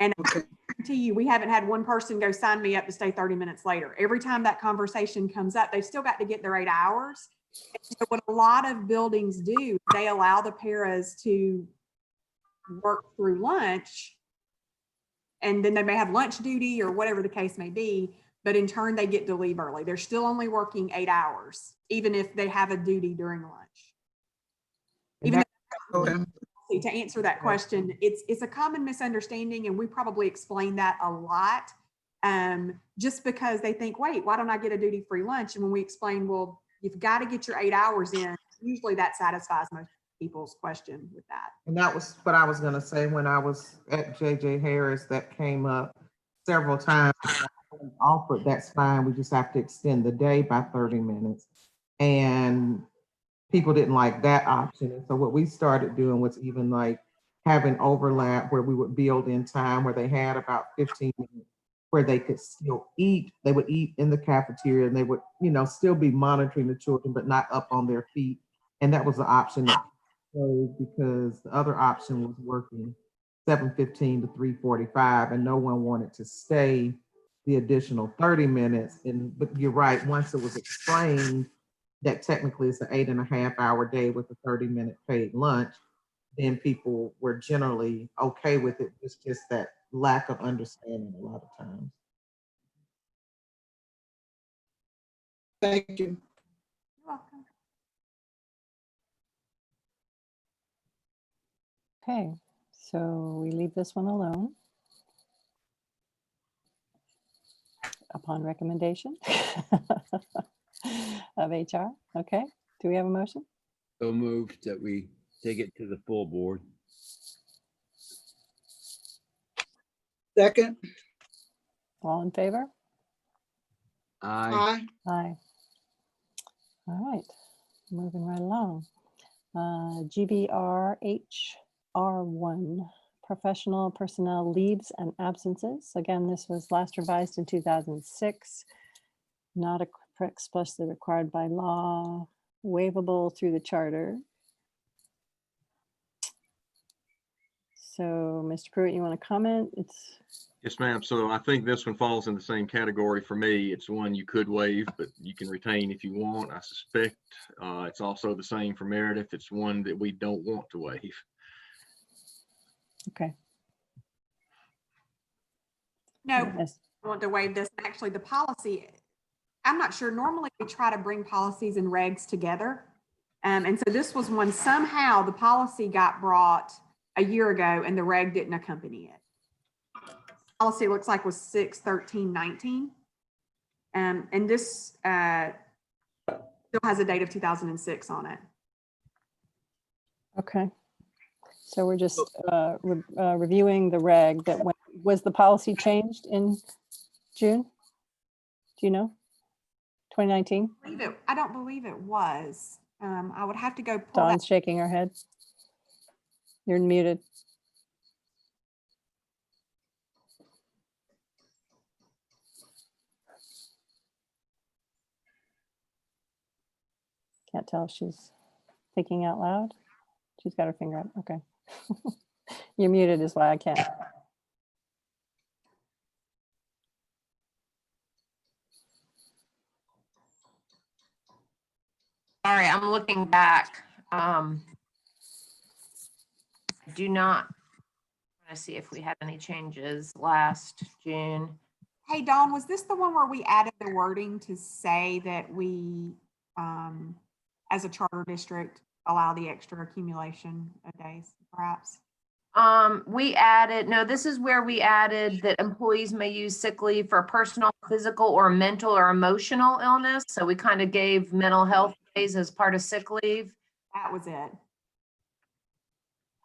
And I guarantee you, we haven't had one person go sign me up to stay 30 minutes later. Every time that conversation comes up, they've still got to get their 8 hours. And so what a lot of buildings do, they allow the paras to work through lunch and then they may have lunch duty or whatever the case may be, but in turn they get to leave early. They're still only working 8 hours, even if they have a duty during lunch. Even Okay. to answer that question, it's a common misunderstanding, and we probably explain that a lot, just because they think, wait, why don't I get a duty-free lunch? And when we explain, well, you've got to get your 8 hours in, usually that satisfies most people's question with that. And that was what I was gonna say when I was at JJ Harris, that came up several times. Offered, that's fine, we just have to extend the day by 30 minutes. And people didn't like that option. And so what we started doing was even like having overlap where we would build in time where they had about 15 minutes where they could still eat. They would eat in the cafeteria and they would, still be monitoring the children, but not up on their feet. And that was the option that because the other option was working 7:15 to 3:45 and no one wanted to stay the additional 30 minutes. But you're right, once it was explained that technically it's an 8.5 hour day with a 30-minute paid lunch, then people were generally okay with it. It's just that lack of understanding a lot of times. Thank you. You're welcome. Okay, so we leave this one alone. Upon recommendation of HR. Okay, do we have a motion? So moved that we take it to the full board. Second. All in favor? Aye. Aye. Aye. All right, moving right along. GBR HR1, professional personnel leaves and absences. Again, this was last revised in 2006, not explicitly required by law, waivable through the charter. So, Mr. Pruitt, you want to comment? Yes, ma'am. So I think this one falls in the same category for me. It's one you could waive, but you can retain if you want. I suspect it's also the same for Meredith. It's one that we don't want to waive. Okay. No, Yes. I want to waive this. Actually, the policy, I'm not sure. Normally we try to bring policies and regs together. And so this was one, somehow the policy got brought a year ago and the reg didn't accompany it. Policy looks like was 6/13/19. And this still has a date of 2006 on it. Okay. So we're just reviewing the reg that was the policy changed in June? Do you know? 2019? I don't believe it was. I would have to go pull that. Dawn's shaking her head. You're muted. Can't tell if she's thinking out loud. She's got her finger up. Okay. You're muted is why I can't. Sorry, I'm looking back. Do not want to see if we had any changes last June. Hey, Dawn, was this the one where we added the wording to say that we, as a charter district, allow the extra accumulation of days, perhaps? We added, no, this is where we added that employees may use sick leave for personal, physical, or mental or emotional illness. So we kind of gave mental health days as part of sick leave. That was it.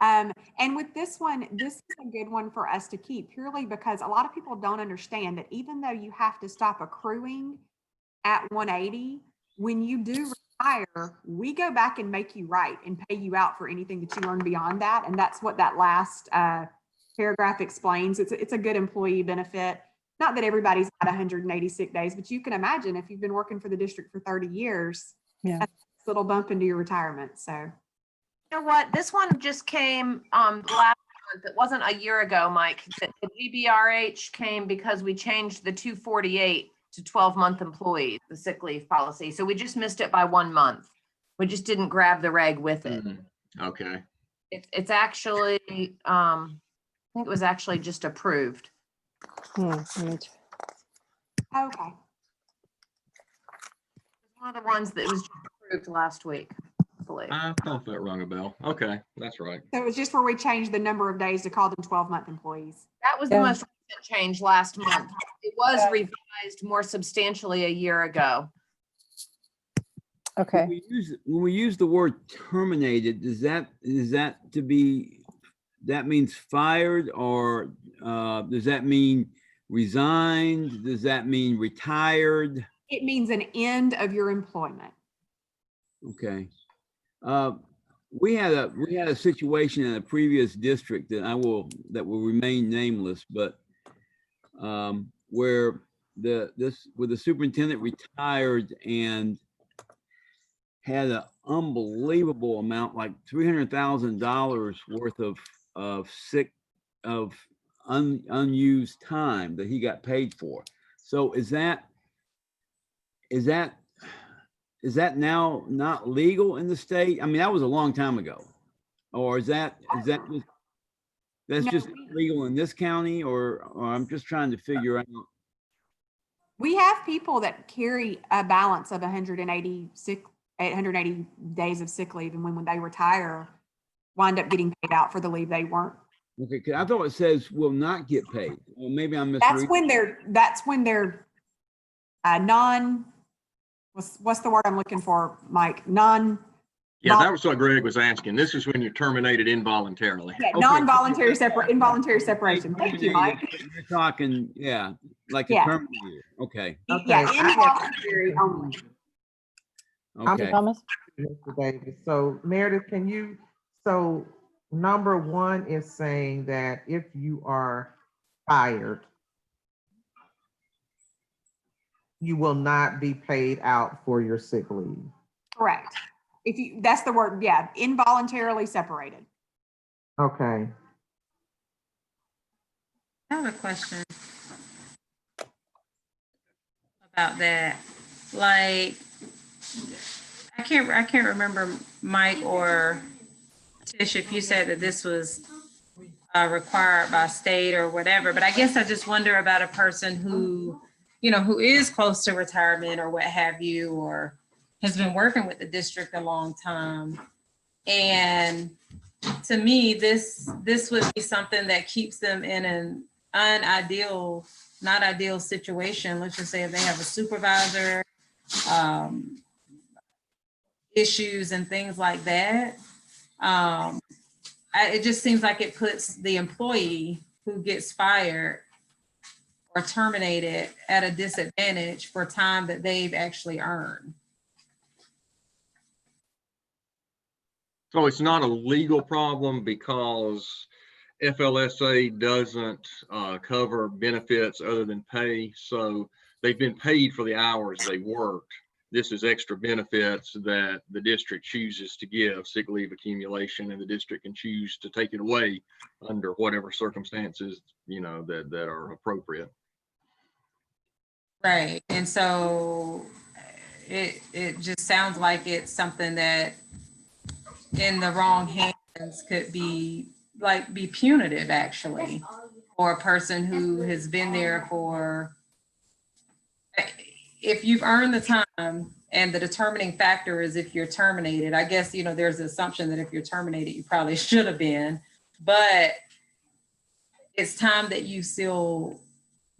And with this one, this is a good one for us to keep purely because a lot of people don't understand that even though you have to stop accruing at 180, when you do retire, we go back and make you right and pay you out for anything that you earn beyond that. And that's what that last paragraph explains. It's a good employee benefit. Not that everybody's got 180 sick days, but you can imagine if you've been working for the district for 30 years, Yeah. that's a little bump into your retirement. So. You know what? This one just came last month. It wasn't a year ago, Mike. The GBRH came because we changed the 248 to 12-month employees, the sick leave policy. So we just missed it by 1 month. We just didn't grab the reg with it. Okay. It's actually, I think it was actually just approved. let me Okay. One of the ones that was approved last week, I believe. I thought that rung a bell. Okay, that's right. So it was just where we changed the number of days to call them 12-month employees. That was the Yeah. most recent change last month. It was revised more substantially a year ago. Okay. When we use the word terminated, that means fired, or does that mean resigned? Does that mean retired? It means an end of your employment. Okay. We had a situation in a previous district that will remain nameless, but where the superintendent retired and had an unbelievable amount, like $300,000 worth of unused time that he got paid for. So is that now not legal in the state? I mean, that was a long time ago. Or is that's No, just legal in this county, or I'm just trying to figure out. We have people that carry a balance of 880 days of sick leave, and when they retire, wind up getting paid out for the leave they weren't. Okay, 'cause I thought it says will not get paid. Well, maybe I'm That's misreading. when they're what's the word I'm looking for, Mike? Yeah, that was what Greg was asking. This is when you're terminated involuntarily. Yeah, Okay. involuntary separation. Thank you, Mike. You're talking, yeah, like a Yeah. terminator. Okay, Yeah, Okay, I involuntary only. okay. Thomas? Mr. Davis. So Meredith, so number one is saying that if you are fired, you will not be paid out for your sick leave. Correct. That's the word, yeah, involuntarily separated. Okay. I have a question about that. Like, I can't remember, Mike or Tish, if you said that this was required by state or whatever, but I guess I just wonder about a person who, who is close to retirement or what have you, or has been working with the district a long time. And to me, this would be something that keeps them in an not ideal situation. Let's just say if they have a supervisor, issues and things like that. It just seems like it puts the employee who gets fired or terminated at a disadvantage for time that they've actually earned. So it's not a legal problem because FLSA doesn't cover benefits other than pay. So they've been paid for the hours they worked. This is extra benefits that the district chooses to give, sick leave accumulation, and the district can choose to take it away under whatever circumstances, that are appropriate. Right. And so it just sounds like it's something that in the wrong hands could be punitive, actually, or a person who has been there for, if you've earned the time and the determining factor is if you're terminated. I guess, there's an assumption that if you're terminated, you probably should have been, but it's time that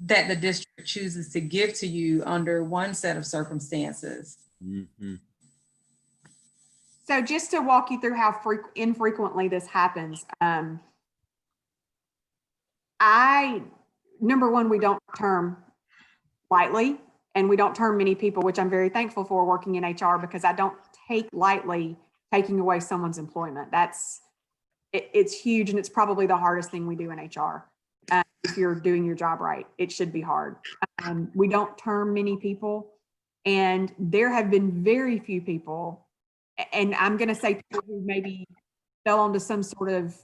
that the district chooses to give to you under one set of circumstances. Mm-hmm. So just to walk you through how infrequently this happens, number one, we don't term lightly, and we don't term many people, which I'm very thankful for working in HR, because I don't take lightly taking away someone's employment. It's huge, and it's probably the hardest thing we do in HR. If you're doing your job right, it should be hard. We don't term many people, and there have been very few people, and I'm going to say people who maybe fell onto some sort of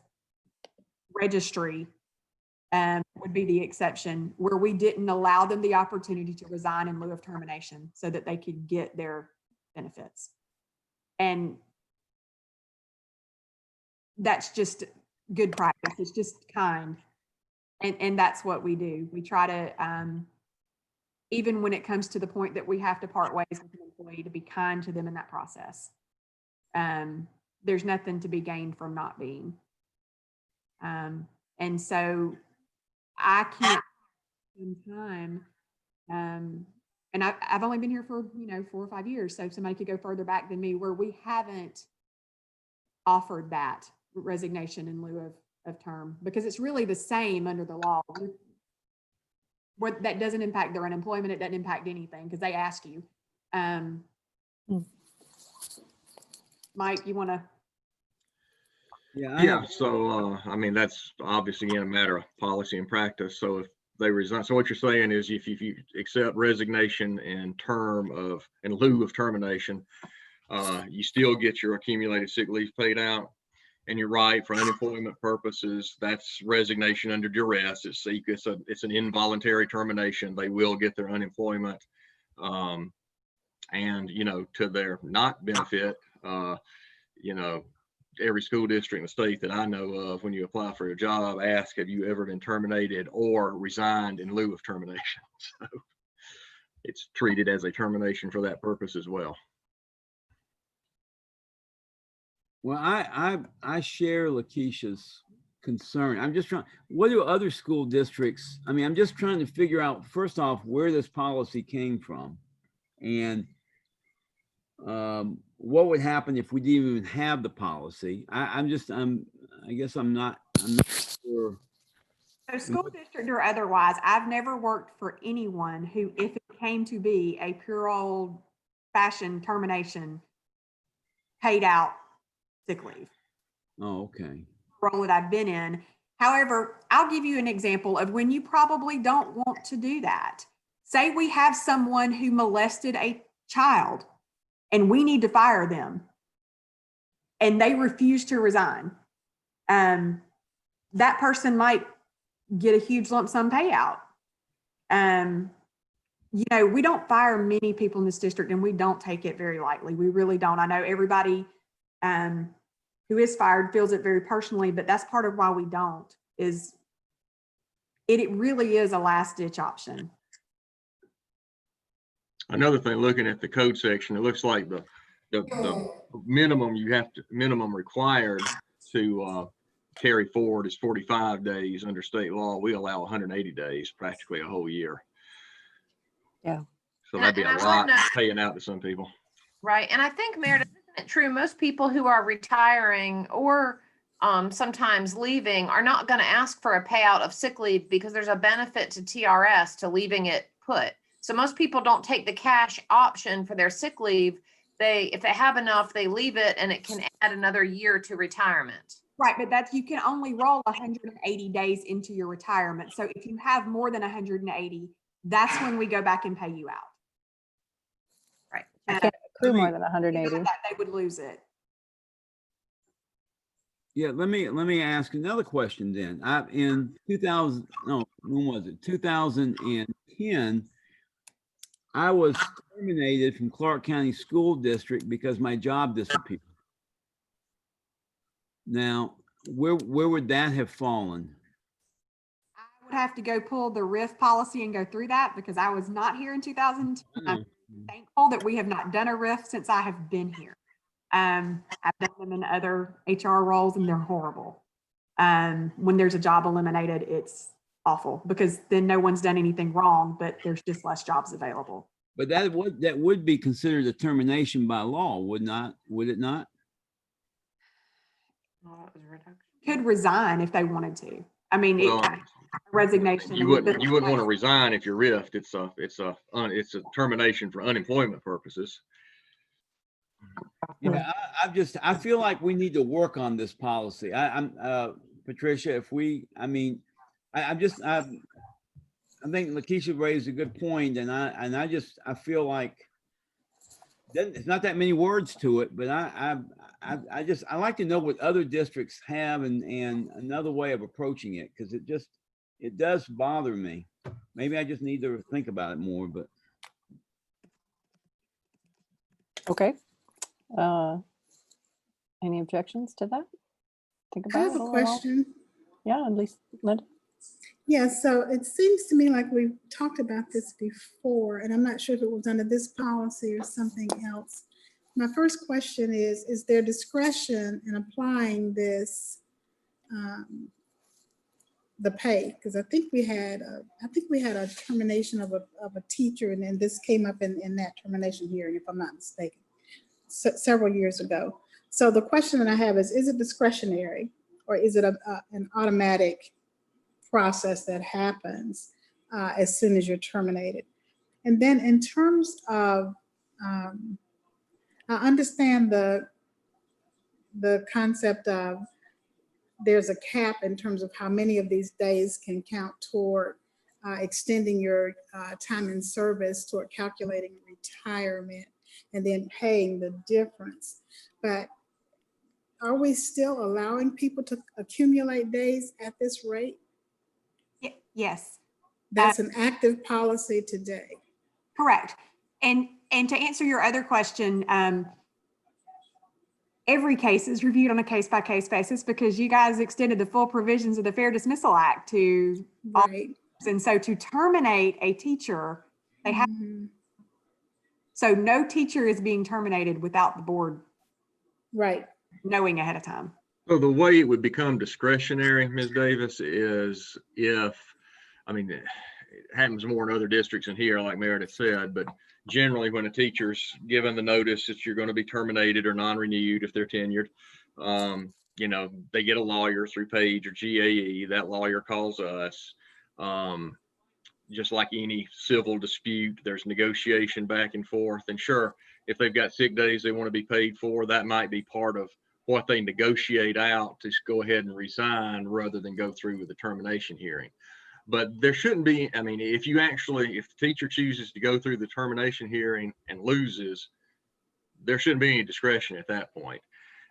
registry would be the exception, where we didn't allow them the opportunity to resign in lieu of termination so that they could get their benefits. And that's just good practice. It's just kind. And that's what we do. We try to, even when it comes to the point that we have to part ways with an employee, to be kind to them in that process. There's nothing to be gained from not being. And so I can't in time, and I've only been here for, 4 or 5 years. So somebody could go further back than me where we haven't offered that resignation in lieu of term, because it's really the same under the law. What that doesn't impact their unemployment, it doesn't impact anything because they ask you. Mike, you want to? Yeah. Yeah, so, I mean, that's obviously a matter of policy and practice. So if they resign, so what you're saying is if you accept resignation in lieu of termination, you still get your accumulated sick leave paid out. And you're right, for unemployment purposes, that's resignation under duress. It's an involuntary termination. They will get their unemployment. And, to their not benefit, every school district in the state that I know of, when you apply for a job, ask, have you ever been terminated or resigned in lieu of termination? So it's treated as a termination for that purpose as well. Well, I share Lakeisha's concern. I'm just trying, what do other school districts, I'm just trying to figure out, first off, where this policy came from. And what would happen if we didn't even have the policy? I guess I'm not sure. So school district or otherwise, I've never worked for anyone who, if it came to be a pure old fashioned termination, paid out sick leave. Oh, okay. Role that I've been in. However, I'll give you an example of when you probably don't want to do that. Say we have someone who molested a child and we need to fire them and they refuse to resign. That person might get a huge lump sum payout. We don't fire many people in this district and we don't take it very lightly. We really don't. I know everybody who is fired feels it very personally, but that's part of why we don't, is it really is a last ditch option. Another thing, looking at the code section, it looks like the minimum required to carry forward is 45 days under state law. We allow 180 days, practically a whole year. Yeah. So that'd be a lot paying out to some people. Right. And I think, Meredith, isn't it true? Most people who are retiring or sometimes leaving are not going to ask for a payout of sick leave because there's a benefit to TRS to leaving it put. So most people don't take the cash option for their sick leave. If they have enough, they leave it and it can add another year to retirement. Right, but you can only roll 180 days into your retirement. So if you have more than 180, that's when we go back and pay you out. Right. I can't accrue more than 180. They would lose it. Yeah, let me ask another question then. In 2010, I was terminated from Clarke County School District because my job disappeared. Now, where would that have fallen? I would have to go pull the RIF policy and go through that because I was not here in 2010. I'm thankful that we have not done a RIF since I have been here. I've done them in other HR roles and they're horrible. When there's a job eliminated, it's awful because then no one's done anything wrong, but there's just less jobs available. But that would be considered a termination by law, would it not? Could resign if they wanted to. I mean, resignation. You wouldn't want to resign if you're RIF'd. It's a termination for unemployment purposes. Yeah, I feel like we need to work on this policy. Patricia, I think Lakeisha raised a good point, and I feel like it's not that many words to it, but I like to know what other districts have and another way of approaching it, because it does bother me. Maybe I just need to think about it more, but. Okay. Any objections to that? Think about I it have a little while. question. Yeah, at least Linda. Yeah, so it seems to me like we've talked about this before, and I'm not sure if it was under this policy or something else. My first question is there discretion in applying this, the pay? Because I think we had a termination of a teacher, and then this came up in that termination hearing, if I'm not mistaken, several years ago. So the question that I have is it discretionary, or is it an automatic process that happens as soon as you're terminated? And then in terms of, I understand the concept of there's a cap in terms of how many of these days can count toward extending your time in service, toward calculating retirement, and then paying the difference. But are we still allowing people to accumulate days at this rate? Yes, That's an active policy today. correct. And to answer your other question, every case is reviewed on a case-by-case basis because you guys extended the full provisions of the Fair Dismissal Act to all. Right. And so to terminate a teacher, they have, Mhm. so no teacher is being terminated without the board Right. knowing ahead of time. So the way it would become discretionary, Ms. Davis, is if, I mean, it happens more in other districts than here, like Meredith said, but generally when a teacher's given the notice that you're going to be terminated or non-renewed if they're tenured, you know, they get a lawyer through Page or GAE. That lawyer calls us. Just like any civil dispute, there's negotiation back and forth. And sure, if they've got sick days they want to be paid for, that might be part of what they negotiate out to go ahead and resign rather than go through with the termination hearing. But there shouldn't be, I mean, if the teacher chooses to go through the termination hearing and loses, there shouldn't be any discretion at that point.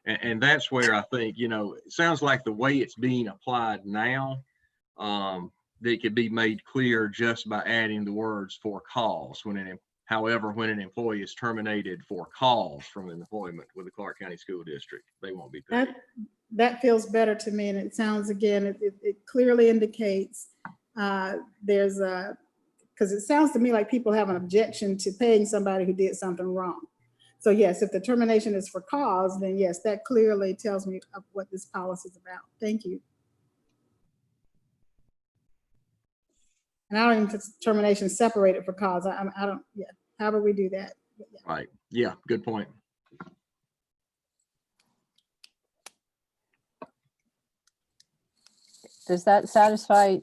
And that's where I think, you know, it sounds like the way it's being applied now, that could be made clear just by adding the words "for cause." However, when an employee is terminated for cause from employment with the Clarke County School District, they won't be paid. That feels better to me, and it sounds, again, it clearly indicates there's a, because it sounds to me like people have an objection to paying somebody who did something wrong. So yes, if the termination is for cause, then yes, that clearly tells me of what this policy is about. Thank you. And I don't even think termination separated for cause. I don't, yeah, however we do that. Yeah. Right. Yeah, good point. Does that satisfy,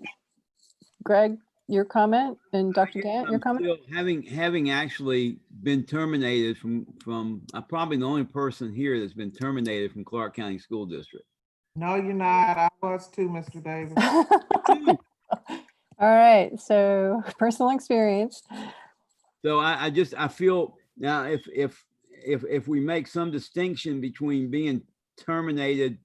Greg, your comment, and Dr. Gant, your comment? Still, having actually been terminated from I'm probably the only person here that's been terminated from Clarke County School District. No, you're not. I was too, Mr. Davis. All right, so personal experience. So I feel now if we make some distinction between being terminated,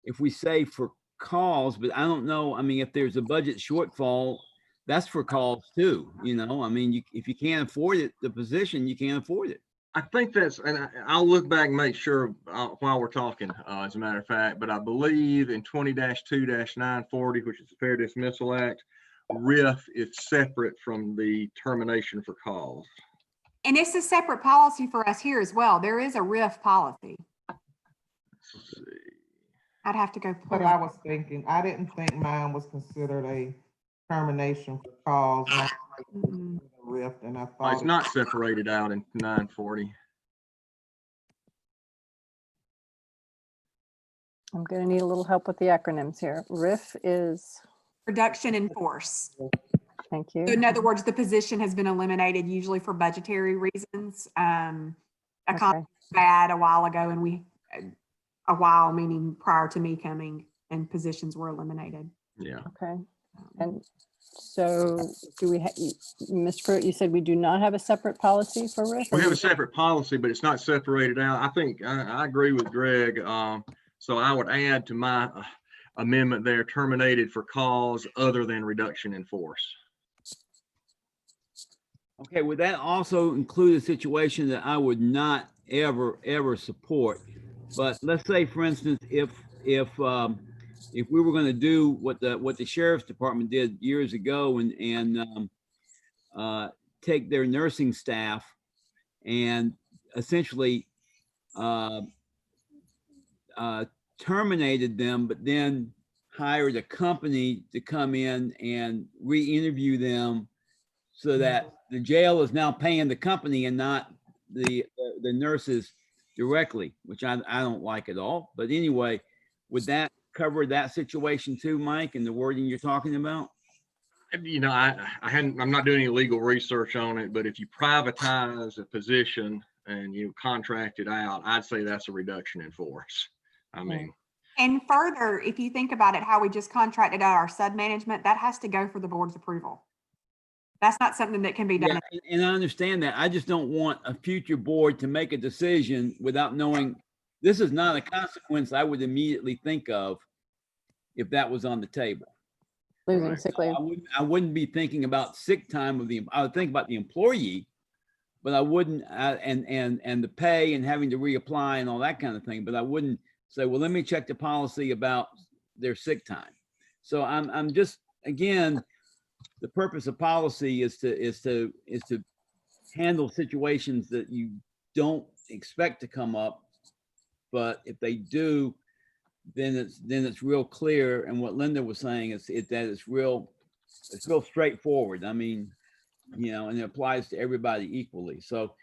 if we say for cause, but I don't know, I mean, if there's a budget shortfall, that's for cause too, you know, I mean, if you can't afford it, the position, you can't afford it. I think that's, and I'll look back and make sure while we're talking, as a matter of fact, but I believe in 20-2-940, which is the Fair Dismissal Act, RIF is separate from the termination for cause. And it's a separate policy for us here as well. There is a RIF policy. Let's see. I'd have to go What pull I it. was thinking, I didn't think mine was considered a termination for cause. And I Mm-mm. rift, and I Oh, thought it's not separated out in 940. I'm gonna need a little help with the acronyms here. RIF is, Reduction in force. thank you. So in other words, the position has been eliminated usually for budgetary reasons. A Okay. contract was bad a while ago, and a while meaning prior to me coming, and positions were eliminated. Yeah. Okay, and so do we, Mr. Pruitt, you said we do not have a separate policy for RIF? We have a separate policy, but it's not separated out. I think I agree with Greg. So I would add to my amendment there, terminated for cause other than reduction in force. Okay, would that also include a situation that I would not ever support? But let's say, for instance, if if we were going to do what the sheriff's department did years ago and take their nursing staff and essentially terminated them, but then hired a company to come in and re-interview them so that the jail is now paying the company and not the nurses directly, which I don't like at all. But anyway, would that cover that situation too, Mike, and the wording you're talking about? You know, I'm not doing any legal research on it, but if you privatize a position and you contract it out, I'd say that's a reduction in force. I mean. And further, if you think about it, how we just contracted out our sub-management, that has to go for the board's approval. That's not something that can be done. Yeah, and I understand that. I just don't want a future board to make a decision without knowing. This is not a consequence I would immediately think of if that was on the table. Losing sick leave. I wouldn't be thinking about sick time I would think about the employee, but I wouldn't, and the pay and having to reapply and all that kind of thing. But I wouldn't say, well, let me check the policy about their sick time. So I'm just, again, the purpose of policy is to handle situations that you don't expect to come up, but if they do, then it's real clear. And what Linda was saying is that it's real straightforward. I mean, you know, and it applies to everybody equally. So,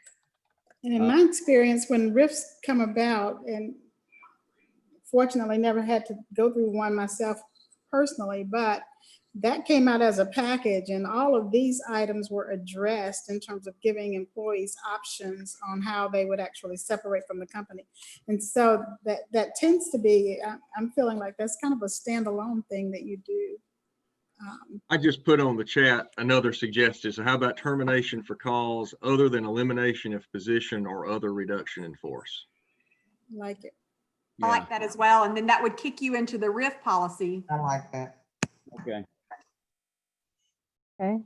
And in my experience, when rifts come about, and fortunately never had to go through one myself personally, but that came out as a package, and all of these items were addressed in terms of giving employees options on how they would actually separate from the company. And so that tends to be, I'm feeling like that's kind of a standalone thing that you do. I just put on the chat another suggestion. So how about termination for cause other than elimination of position or other reduction in force? Like it. I like that as well. And then that would kick you into the RIF policy. I like that. Okay. Okay.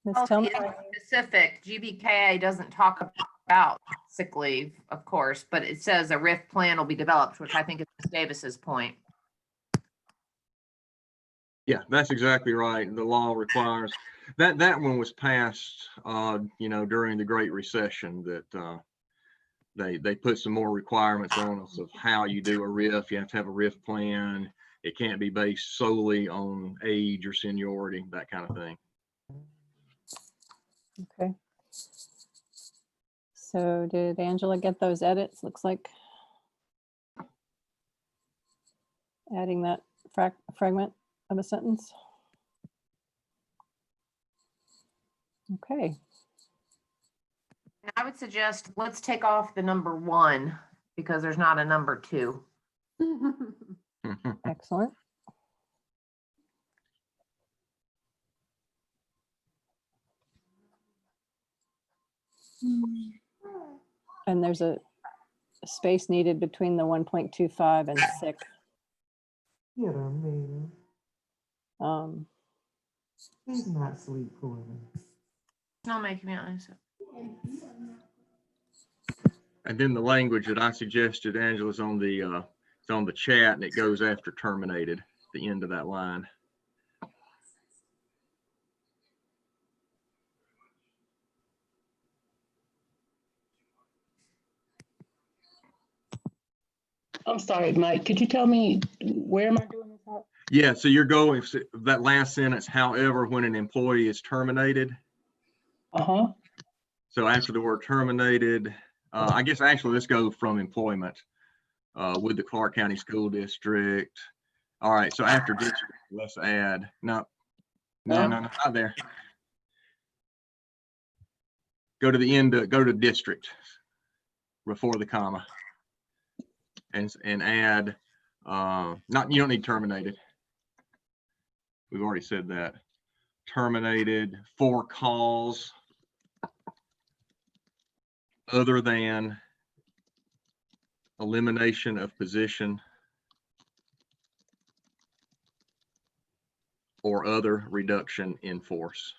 Ms. Policy Tillman? is specific. GBKA doesn't talk about sick leave, of course, but it says a RIF plan will be developed, which I think is Ms. Davis's point. Yeah, that's exactly right. The law requires that one was passed, you know, during the Great Recession, that they put some more requirements on us of how you do a RIF. You have to have a RIF plan. It can't be based solely on age or seniority, that kind of thing. Okay. So did Angela get those edits? Looks like adding that fragment of a sentence. Okay. I would suggest let's take off the number 1 because there's not a number 2. Excellent. And there's a space needed between the 1.25 and sick. Get her, man. He's not sleep calling. Not making me honest. And then the language that I suggested, Angela's on the it's on the chat, and it goes after terminated at the end of that line. I'm sorry, Mike, could you tell me where am I doing this at? Yeah, so you're going that last sentence, however, when an employee is terminated. Uh-huh. So after the word terminated, I guess actually let's go from employment with the Clarke County School District. All right, so after district, let's add, no, not there. Go to the end, go to district before the comma. And add, you don't need terminated. We've already said that. Terminated for cause other than elimination of position or other reduction in force.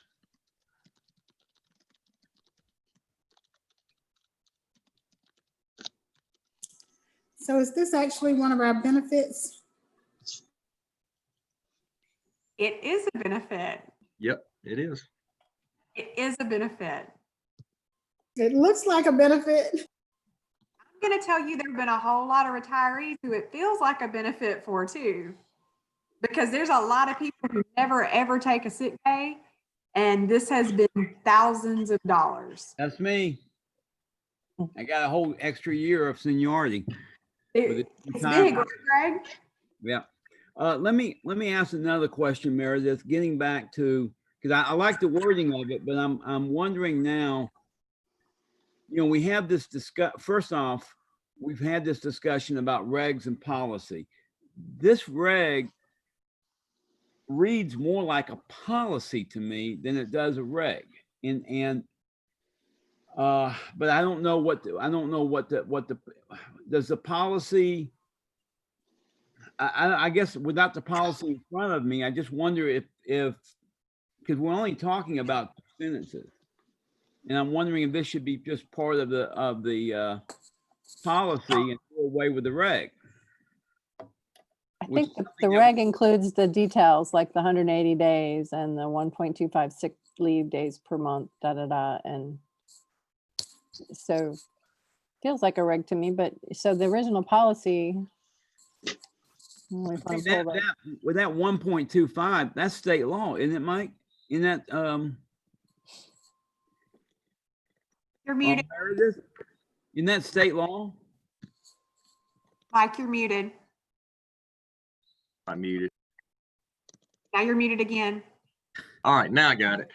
So is this actually one of our benefits? It is a benefit. Yep, it is. It is a benefit. It looks like a benefit. I'm going to tell you, there have been a whole lot of retirees who it feels like a benefit for too. Because there's a lot of people who never ever take a sick day. And this has been thousands of dollars. That's me. I got a whole extra year of seniority. with It's the big, time. right, Greg? Yeah. Let me ask another question, Meredith, getting back to, because I like the wording of it, but I'm wondering now, you know, we have this first off, we've had this discussion about regs and policy. This reg reads more like a policy to me than it does a reg. But I don't know what does the policy, I guess without the policy in front of me, I just wonder if because we're only talking about sentences. And I'm wondering if this should be just part of the policy and do away with the reg. I think the reg includes the details like the 180 days and the 1.25 sick leave days per month, and so feels like a reg to me. But so the original policy, with that 1.25, that's state law, isn't it, Mike? In that You're muted. In that state law? Mike, you're muted. I muted. Now you're muted again. All right, now I got it.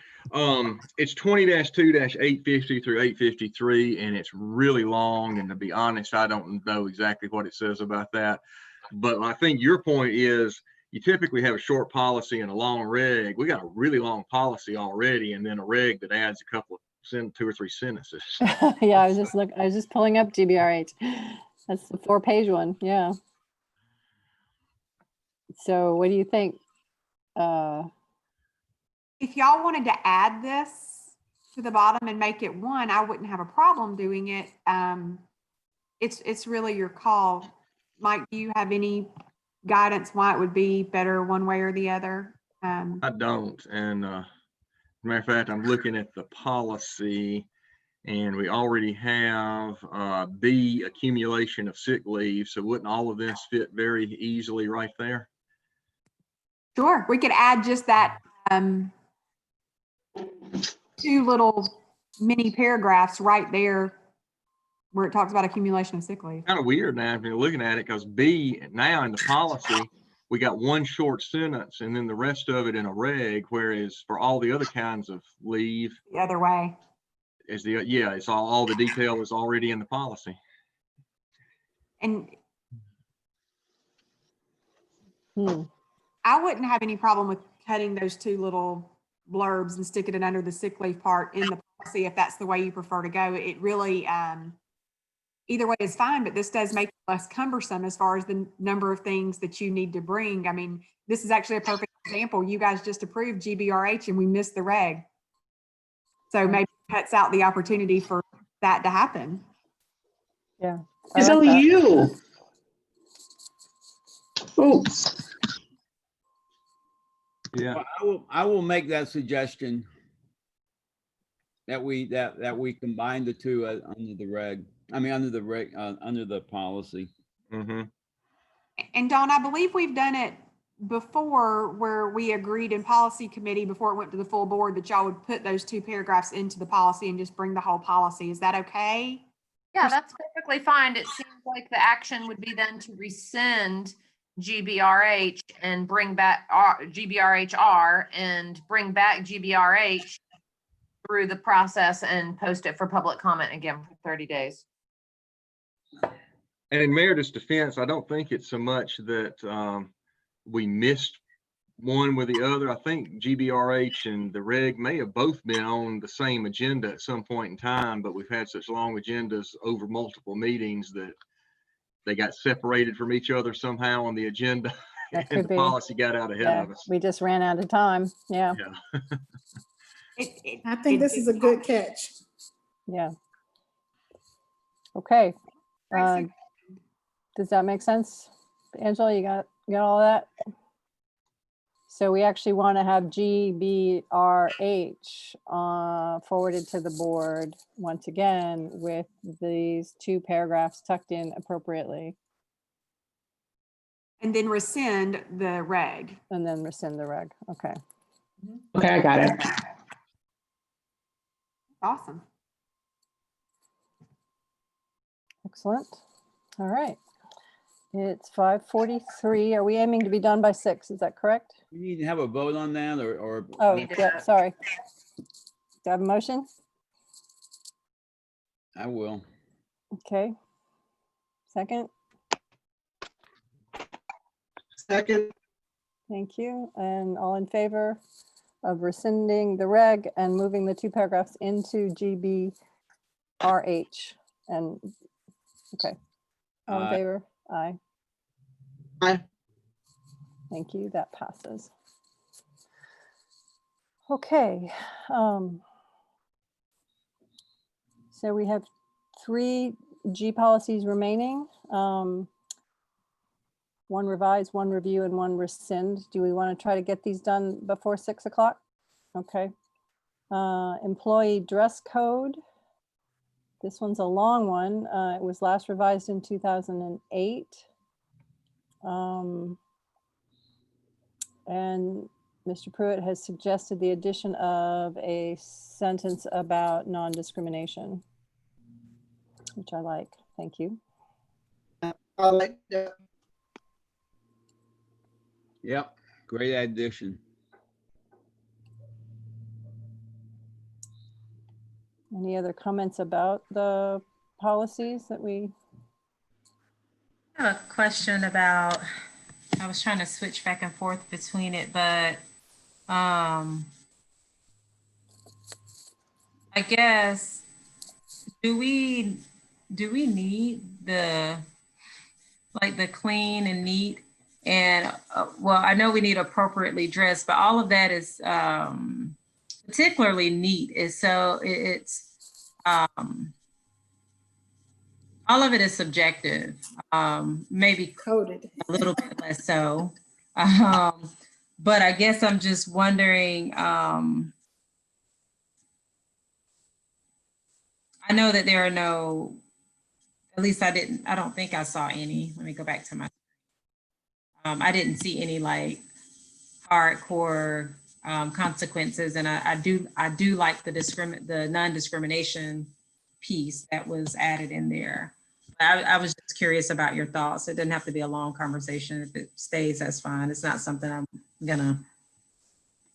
It's 20-2-850 through 853, and it's really long. And to be honest, I don't know exactly what it says about that. But I think your point is you typically have a short policy and a long reg. We got a really long policy already, and then a reg that adds a couple of 2 or 3 sentences. Yeah, I was just pulling up GBRH. That's the 4-page one. Yeah. So what do you think? If y'all wanted to add this to the bottom and make it 1, I wouldn't have a problem doing it. It's really your call. Mike, do you have any guidance why it would be better one way or the other? I don't. And matter of fact, I'm looking at the policy, and we already have B, accumulation of sick leave. So wouldn't all of this fit very easily right there? Sure, we could add just that 2 little mini paragraphs right there where it talks about accumulation of sick leave. Kind of weird now if you're looking at it, because B, now in the policy, we got 1 short sentence and then the rest of it in a reg, whereas for all the other kinds of leave, The other way. is it's all the detail is already in the policy. And I wouldn't have any problem with cutting those 2 little blurbs and sticking it under the sick leave part in the policy if that's the way you prefer to go. It really, either way is fine, but this does make it less cumbersome as far as the number of things that you need to bring. I mean, this is actually a perfect example. You guys just approved GBRH and we missed the reg. So maybe it cuts out the opportunity for that to happen. Yeah. It's only you. Oops. Yeah. Well, I will make that suggestion that we combine the 2 under the reg. I mean, under the policy. Mm-hmm. And Dawn, I believe we've done it before where we agreed in policy committee before it went to the full board that y'all would put those 2 paragraphs into the policy and just bring the whole policy. Is that okay? Yeah, that's perfectly fine. It seems like the action would be then to rescind GBRH and bring back GBRHR and bring back GBRH through the process and post it for public comment again for 30 days. And in Meredith's defense, I don't think it's so much that we missed one with the other. I think GBRH and the reg may have both been on the same agenda at some point in time, but we've had such long agendas over multiple meetings that they got separated from each other somehow on the agenda. That And could the be. policy got out ahead of us. We just ran out of time. Yeah. I think this is a good catch. Yeah. Okay. Tracy? Does that make sense? Angela, you got all that? So we actually want to have GBRH forwarded to the board once again with these 2 paragraphs tucked in appropriately, And then rescind the reg. and then rescind the reg. Okay. Okay, I got it. Awesome. Excellent. All right. It's 5:43. Are we aiming to be done by 6? Is that correct? We need to have a vote on that or? Oh, yeah, sorry. Do I have a motion? I will. Okay. Second? Second, Thank you. And all in favor of rescinding the reg and moving the 2 paragraphs into GBRH? And, okay. All in Aye. favor? Aye. Aye. Thank you. That passes. Okay. So we have 3 G policies remaining. 1 revise, 1 review, and 1 rescind. Do we want to try to get these done before 6 o'clock? Okay. Employee dress code. This one's a long one. It was last revised in 2008. And Mr. Pruitt has suggested the addition of a sentence about non-discrimination, which I like. Thank you. I like that. Yep, great addition. Any other comments about the policies that we? I have a question about, I was trying to switch back and forth between it, but I guess, do we need the, like the clean and neat? And well, I know we need appropriately dressed, but all of that is particularly neat. Is so it's all of it is subjective. Maybe Coded. a little bit less so. But I guess I'm just wondering, I know that there are no, at least I don't think I saw any. Let me go back to my, I didn't see any like hardcore consequences. And I do like the non-discrimination piece that was added in there. I was just curious about your thoughts. It doesn't have to be a long conversation. If it stays, that's fine. It's not something I'm gonna.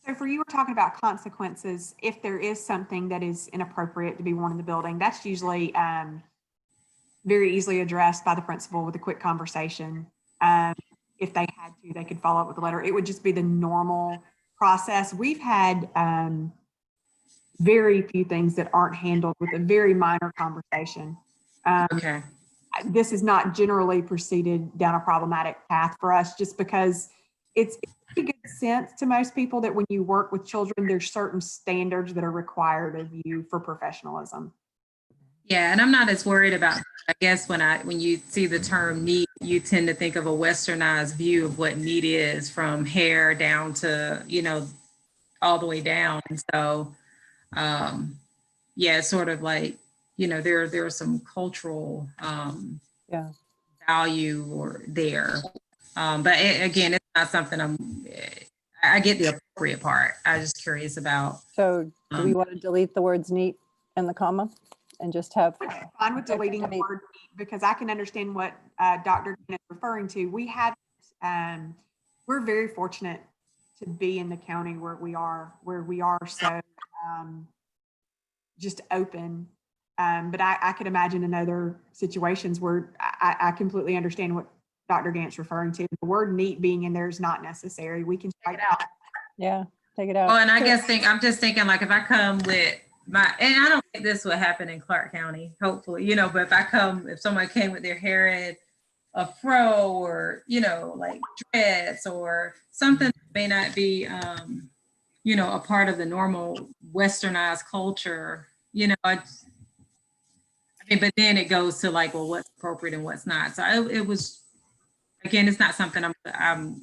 So for you, we're talking about consequences. If there is something that is inappropriate to be worn in the building, that's usually very easily addressed by the principal with a quick conversation. If they had to, they could follow up with a letter. It would just be the normal process. We've had very few things that aren't handled with a very minor conversation. Okay. This is not generally proceeded down a problematic path for us, just because it's pretty good sense to most people that when you work with children, there's certain standards that are required of you for professionalism. Yeah, and I'm not as worried about, I guess when you see the term neat, you tend to think of a westernized view of what neat is, from hair down to, all the way down. And so, yeah, it's sort of like, there are some cultural value or there. But again, it's not something I get the appropriate part. I was just curious about. So do we want to delete the words neat and the comma and just have? I'm fine with deleting the word neat, because I can understand what Dr. is referring to. We have, we're very fortunate to be in the county where we are so just open. But I could imagine in other situations where I completely understand what Dr. Gant's referring to. The word neat being in there is not necessary. We can strike it out. Yeah, take it out. Oh, and I guess I'm just thinking, like, if I come with and I don't think this would happen in Clarke County, hopefully, but if someone came with their hair in a fro or, like dreads or something that may not be, a part of the normal westernized culture, but then it goes to like, well, what's appropriate and what's not. So it was, again, it's not something I'm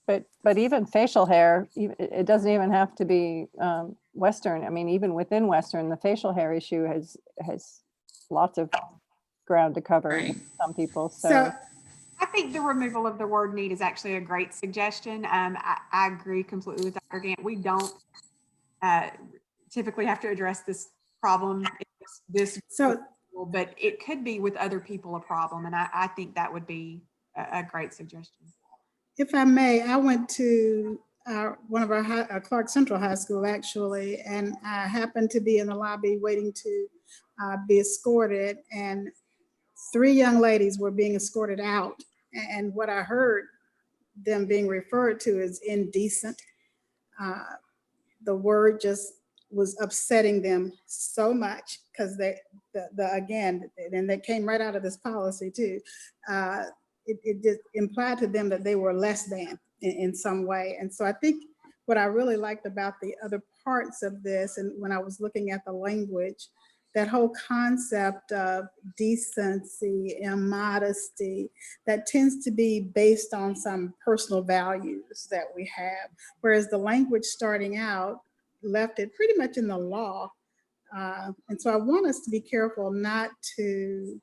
But even facial hair, it doesn't even have to be Western. I mean, even within Western, the facial hair issue has lots of ground to cover Right. with some people. So So I think the removal of the word need is actually a great suggestion. I agree completely with Dr. Gant. We don't typically have to address this problem, this, So but it could be with other people a problem. And I think that would be a great suggestion. if I may, I went to one of our Clarke Central High School actually, and I happened to be in the lobby waiting to be escorted, and 3 young ladies were being escorted out. And what I heard them being referred to as indecent. The word just was upsetting them so much because again, and that came right out of this policy too. It just implied to them that they were less than in some way. And so I think what I really liked about the other parts of this, and when I was looking at the language, that whole concept of decency and modesty that tends to be based on some personal values that we have, whereas the language starting out left it pretty much in the law. And so I want us to be careful not to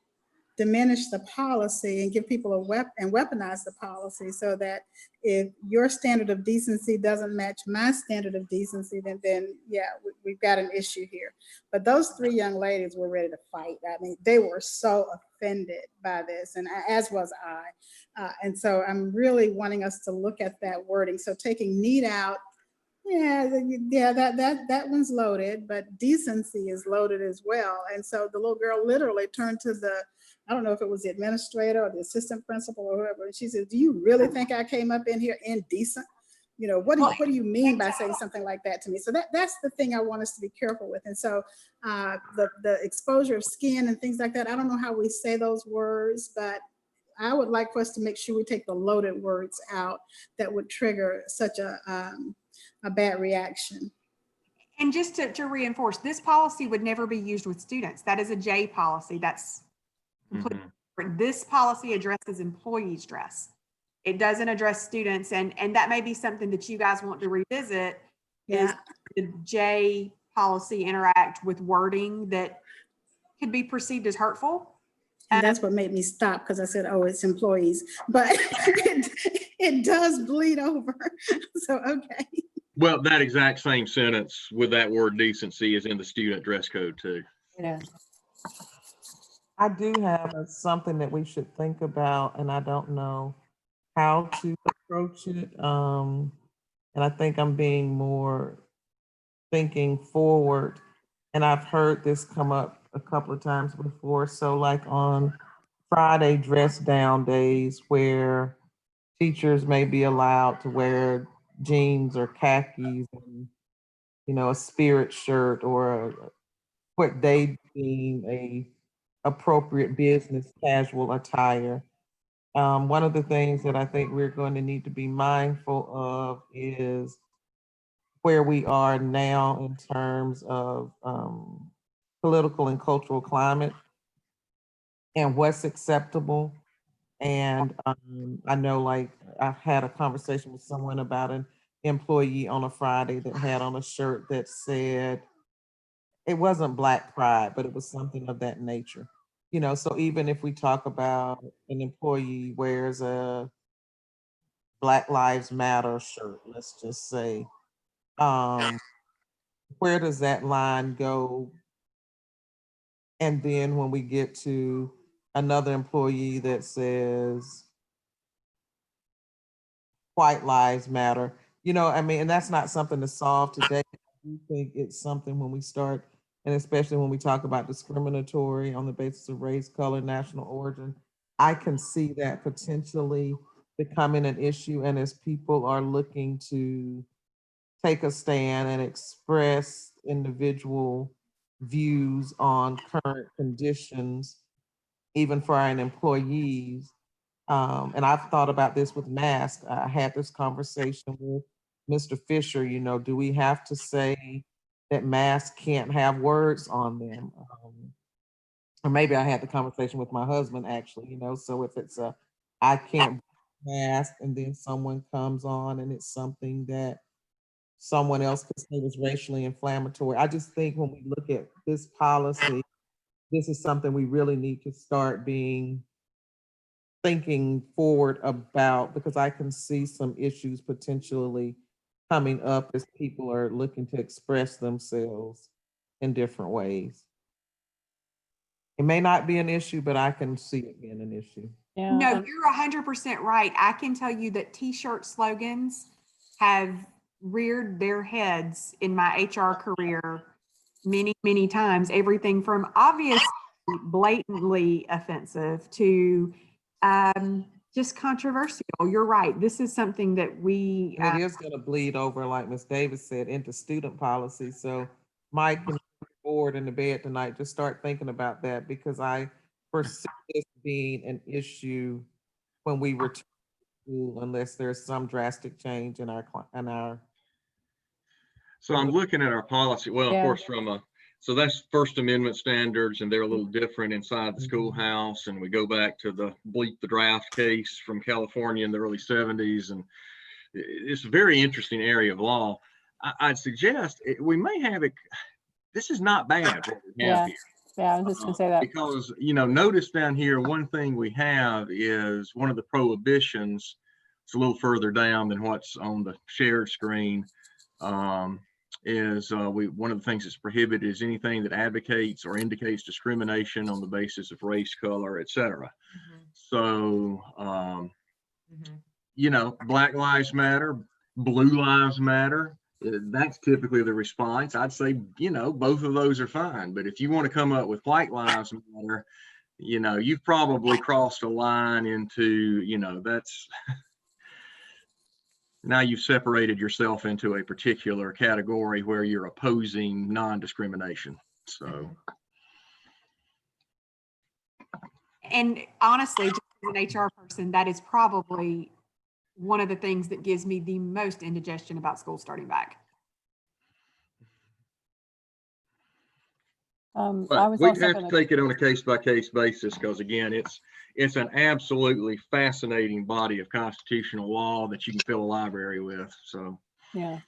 diminish the policy and give people and weaponize the policy, so that if your standard of decency doesn't match my standard of decency, then yeah, we've got an issue here. But those 3 young ladies were ready to fight. I mean, they were so offended by this, and as was I. And so I'm really wanting us to look at that wording. So taking need out, yeah, that one's loaded, but decency is loaded as well. And so the little girl literally turned to I don't know if it was the administrator or the assistant principal or whoever, and she said, "Do you really think I came up in here indecent? You know, what do you mean by saying something like that to me?" So that's the thing I want us to be careful with. And so the exposure of skin and things like that, I don't know how we say those words, but I would like for us to make sure we take the loaded words out that would trigger such a bad reaction. And just to reinforce, this policy would never be used with students. That is a J policy. That's completely different. This policy addresses employees' dress. It doesn't address students, and that may be something that you guys want to revisit. Yeah. Is the J policy interact with wording that could be perceived as hurtful? And that's what made me stop, because I said, "Oh, it's employees," but it does bleed over. So okay. Well, that exact same sentence with that word decency is in the student dress code too. yeah. I do have something that we should think about, and I don't know how to approach it. And I think I'm being more thinking forward. And I've heard this come up a couple of times before. So like on Friday dress down days where teachers may be allowed to wear jeans or khakis and, you know, a spirit shirt or what they deem a appropriate business casual attire. One of the things that I think we're going to need to be mindful of is where we are now in terms of political and cultural climate and what's acceptable. And I know, like, I've had a conversation with someone about an employee on a Friday that had on a shirt that said, it wasn't Black Pride, but it was something of that nature. You know, so even if we talk about an employee wears a Black Lives Matter shirt, let's just say, where does that line go? And then when we get to another employee that says White Lives Matter, you know, I mean, and that's not something to solve today. I do think it's something when we start, and especially when we talk about discriminatory on the basis of race, color, national origin, I can see that potentially becoming an issue. And as people are looking to take a stand and express individual views on current conditions, even for our employees. And I've thought about this with masks. I had this conversation with Mr. Fisher, you know, do we have to say that masks can't have words on them? Or maybe I had the conversation with my husband actually, you know, so if it's I can't passed and then someone comes on and it's something that someone else could say was racially inflammatory. I just think when we look at this policy, this is something we really need to start thinking forward about, because I can see some issues potentially coming up as people are looking to express themselves in different ways. It may not be an issue, but I can see it being an issue. Yeah. No, you're 100% right. I can tell you that T-shirt slogans have reared their heads in my HR career many, many times. Everything from obviously blatantly offensive to just controversial. You're right. This is something that we. And it is going to bleed over, like Ms. Davis said, into student policy. So Mike, can you forward in the bed tonight, just start thinking about that, because I foresee this being an issue when we return to school, unless there's some drastic change in our. So I'm looking at our policy. Well, of Yeah. course, so that's First Amendment standards, and they're a little different inside the schoolhouse. And we go back to the Bleep the Draft case from California in the early 70s. And it's a very interesting area of law. I'd suggest we may have it. This is not bad what we have here. Yeah, I was just gonna say that. Because, notice down here, one thing we have is one of the prohibitions. It's a little further down than what's on the shared screen. One of the things that's prohibited is anything that advocates or indicates discrimination on the basis of race, color, etc. So, Black Lives Matter, Blue Lives Matter. That's typically the response. I'd say, both of those are fine. But if you want to come up with White Lives Matter, you've probably crossed a line into, that's. Now you've separated yourself into a particular category where you're opposing non-discrimination. So. And honestly, just as an HR person, that is probably one of the things that gives me the most indigestion about school starting back. But we have to take it on a case-by-case basis, because again, it's an absolutely fascinating body of constitutional law that you can fill a library with. So Yeah,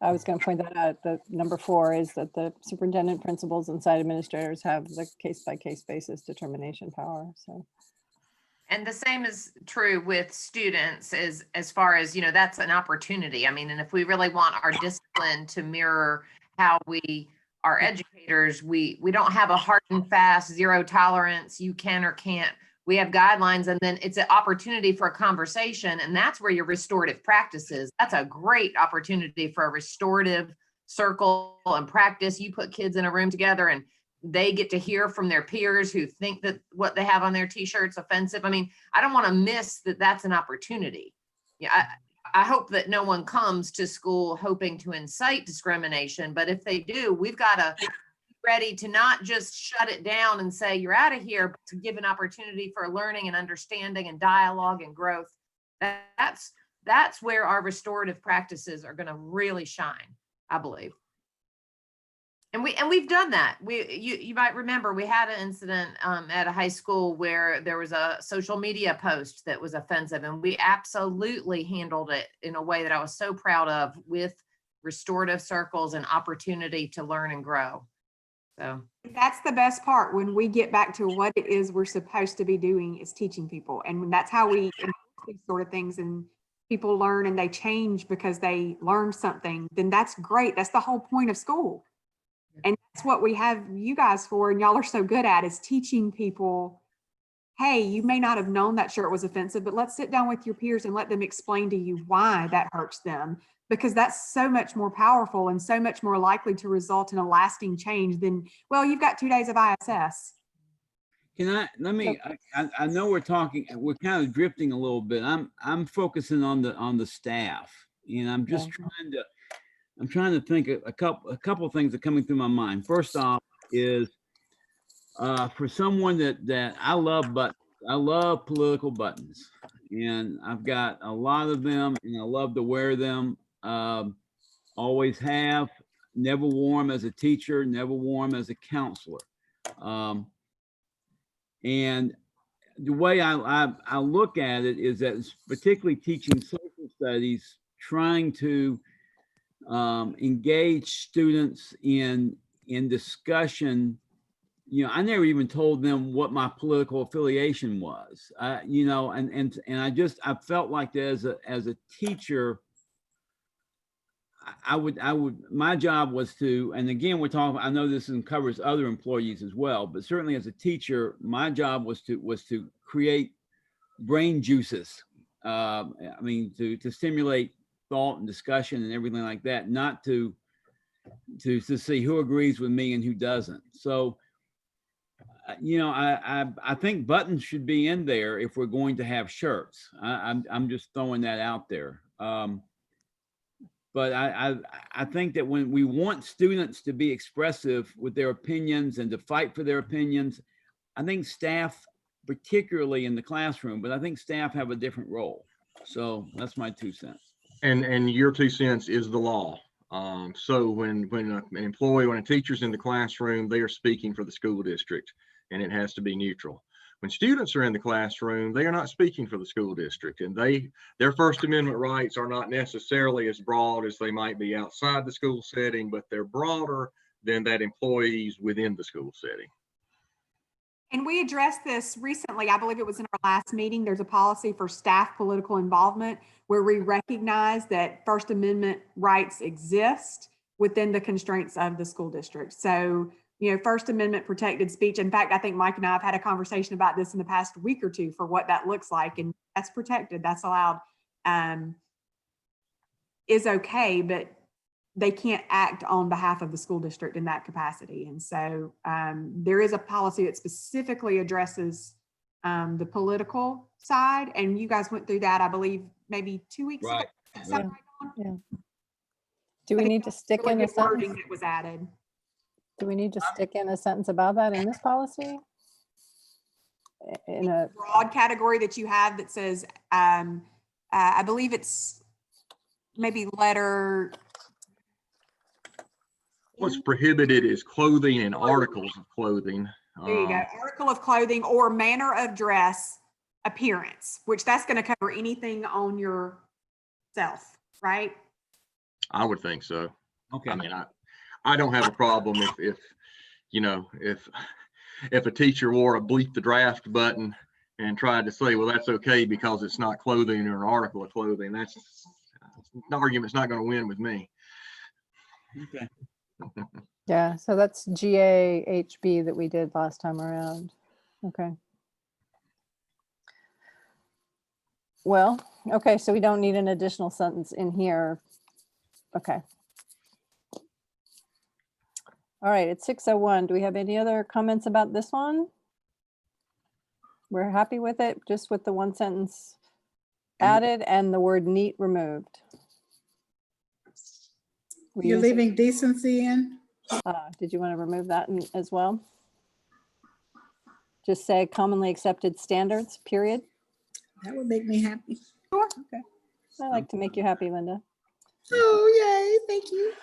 I was going to point that out. The number 4 is that the superintendent, principals, and site administrators have the case-by-case basis determination power. So. And the same is true with students as far as, that's an opportunity. I mean, and if we really want our discipline to mirror how we are educators, we don't have a hard and fast 0 tolerance, you can or can't. We have guidelines, and then it's an opportunity for a conversation. And that's where your restorative practices, that's a great opportunity for a restorative circle and practice. You put kids in a room together and they get to hear from their peers who think that what they have on their t-shirts offensive. I mean, I don't want to miss that that's an opportunity. Yeah, I hope that no one comes to school hoping to incite discrimination, but if they do, we've got to be ready to not just shut it down and say, you're out of here, but to give an opportunity for learning and understanding and dialogue and growth. That's where our restorative practices are going to really shine, I believe. And we've done that. You might remember we had an incident at a high school where there was a social media post that was offensive, and we absolutely handled it in a way that I was so proud of, with restorative circles and opportunity to learn and grow. So that's the best part, when we get back to what it is we're supposed to be doing, is teaching people. And that's how we do these sort of things, and people learn and they change because they learned something. Then that's great. That's the whole point of school. And that's what we have you guys for, and y'all are so good at, is teaching people, hey, you may not have known that shirt was offensive, but let's sit down with your peers and let them explain to you why that hurts them, because that's so much more powerful and so much more likely to result in a lasting change than, well, you've got 2 days of ISS. I know we're kind of drifting a little bit. I'm focusing on the staff, and I'm just trying to think a couple of things that are coming through my mind. First off is for someone that I love political buttons, and I've got a lot of them, and I love to wear them. Always have, never wore them as a teacher, never wore them as a counselor. And the way I look at it is that it's particularly teaching social studies, trying to engage students in discussion. You know, I never even told them what my political affiliation was. You know, and I felt like that as a teacher, I would, my job was to, and again, we're talking, I know this covers other employees as well, but certainly as a teacher, my job was to create brain juices. I mean, to stimulate thought and discussion and everything like that, not to see who agrees with me and who doesn't. So, you know, I think buttons should be in there if we're going to have shirts. I'm just throwing that out there. But I think that when we want students to be expressive with their opinions and to fight for their opinions, I think staff, particularly in the classroom, but I think staff have a different role. So that's my 2 cents. And your 2 cents is the law. So when a teacher's in the classroom, they are speaking for the school district, and it has to be neutral. When students are in the classroom, they are not speaking for the school district, and their First Amendment rights are not necessarily as broad as they might be outside the school setting, but they're broader than that employees within the school setting. And we addressed this recently. I believe it was in our last meeting. There's a policy for staff political involvement where we recognize that First Amendment rights exist within the constraints of the school district. So, you know, First Amendment protected speech. In fact, I think Mike and I have had a conversation about this in the past week or two for what that looks like. And that's protected, that's allowed, is okay, but they can't act on behalf of the school district in that capacity. And so there is a policy that specifically addresses the political side. And you guys went through that, I believe, maybe 2 weeks ago. Is that right, Dawn? Yeah. Do we need to stick in a wording sentence? that was added? Do we need to stick in a sentence about that in this policy? In a broad category that you have that says, I believe it's maybe letter. What's prohibited is clothing and articles of clothing. There you go. Article of clothing or manner of dress, appearance, which that's going to cover anything on yourself, right? I would think so. Okay. I mean, I don't have a problem if you know, if a teacher wore a bleep the draft button and tried to say, well, that's okay because it's not clothing or an article of clothing. That's the argument's not going to win with me. Okay. Yeah, so that's GAHB that we did last time around. Okay. Well, okay, so we don't need an additional sentence in here. Okay. All right, it's 6:01. Do we have any other comments about this one? We're happy with it, just with the one sentence added and the word neat removed. You're leaving decency in? Did you want to remove that as well? Just say commonly accepted standards, period. That would make me happy. Sure. Okay. I like to make you happy, Linda. Oh, yay, thank you.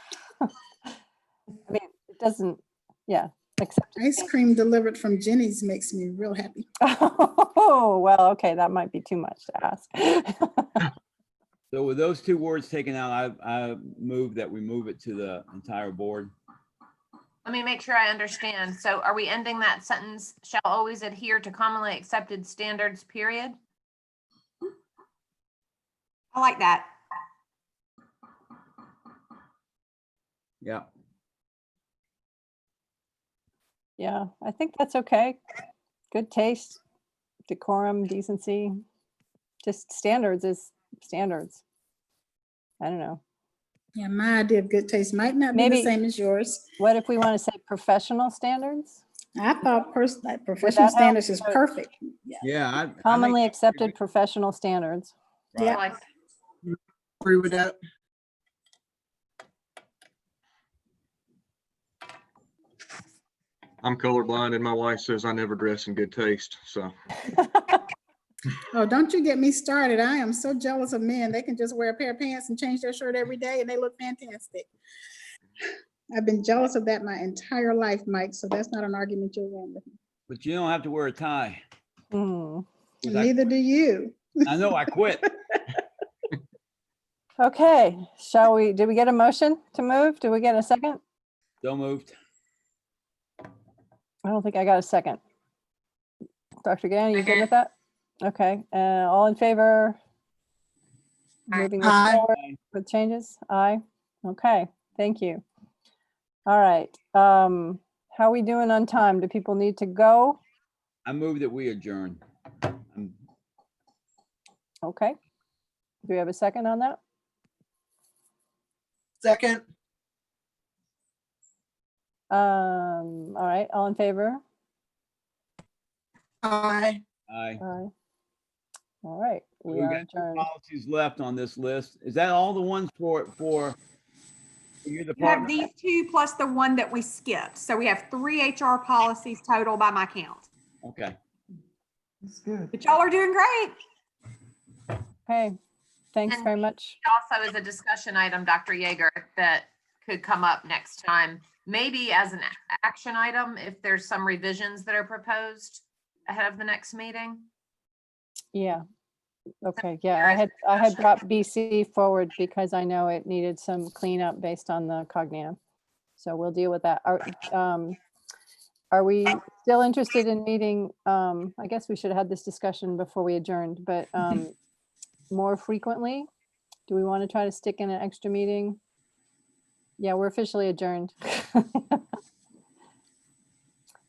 I mean, it doesn't, yeah. Accepted Ice cream delivered from Jenny's makes me real happy. Oh, well, okay, that might be too much to ask. So with those 2 words taken out, I move that we move it to the entire board. Let me make sure I understand. So are we ending that sentence, shall always adhere to commonly accepted standards, period? I like that. Yeah. Yeah, I think that's okay. Good taste, decorum, decency, just standards is standards. I don't know. Yeah, my idea of good taste might not be Maybe- the same as yours. What if we want to say professional standards? I thought professional that help? standards is perfect. Yeah. Yeah. I Commonly think- accepted professional standards. Right. Yeah. Like, Agree with that. I'm colorblind and my wife says I never dress in good taste. So Oh, don't you get me started. I am so jealous of men. They can just wear a pair of pants and change their shirt every day and they look fantastic. I've been jealous of that my entire life, Mike, so that's not an argument you'll win with me. But you don't have to wear a tie. Hmm. Was I Neither do you. I know, I quit. Okay, did we get a motion to move? Did we get a second? So moved. I don't think I got a second. Dr. Gann, you good Second. with that? Okay, all in favor? Aye. Moving this Aye. forward with changes? Aye. Okay, thank you. All right, how are we doing on time? Do people need to go? I move that we adjourn. Okay. Do we have a second on that? Second. All right, all in favor? Aye. Aye. Aye. All right, we We are got two adjourned. policies left on this list. Is that all the ones for your You have department? these two plus the one that we skipped. So we have 3 HR policies total by my count. Okay. It's good. But y'all are doing great. Okay, thanks And- very much. Also is a discussion item, Dr. Yeager, that could come up next time, maybe as an action item if there's some revisions that are proposed ahead of the next meeting. Yeah. Okay, yeah, I had brought BC forward because I know it needed some cleanup based on the cognitive. So we'll deal with that. Are we still interested in meeting? I guess we should have had this discussion before we adjourned, but more frequently? Do we want to try to stick in an extra meeting? Yeah, we're officially adjourned.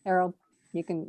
Harold, you can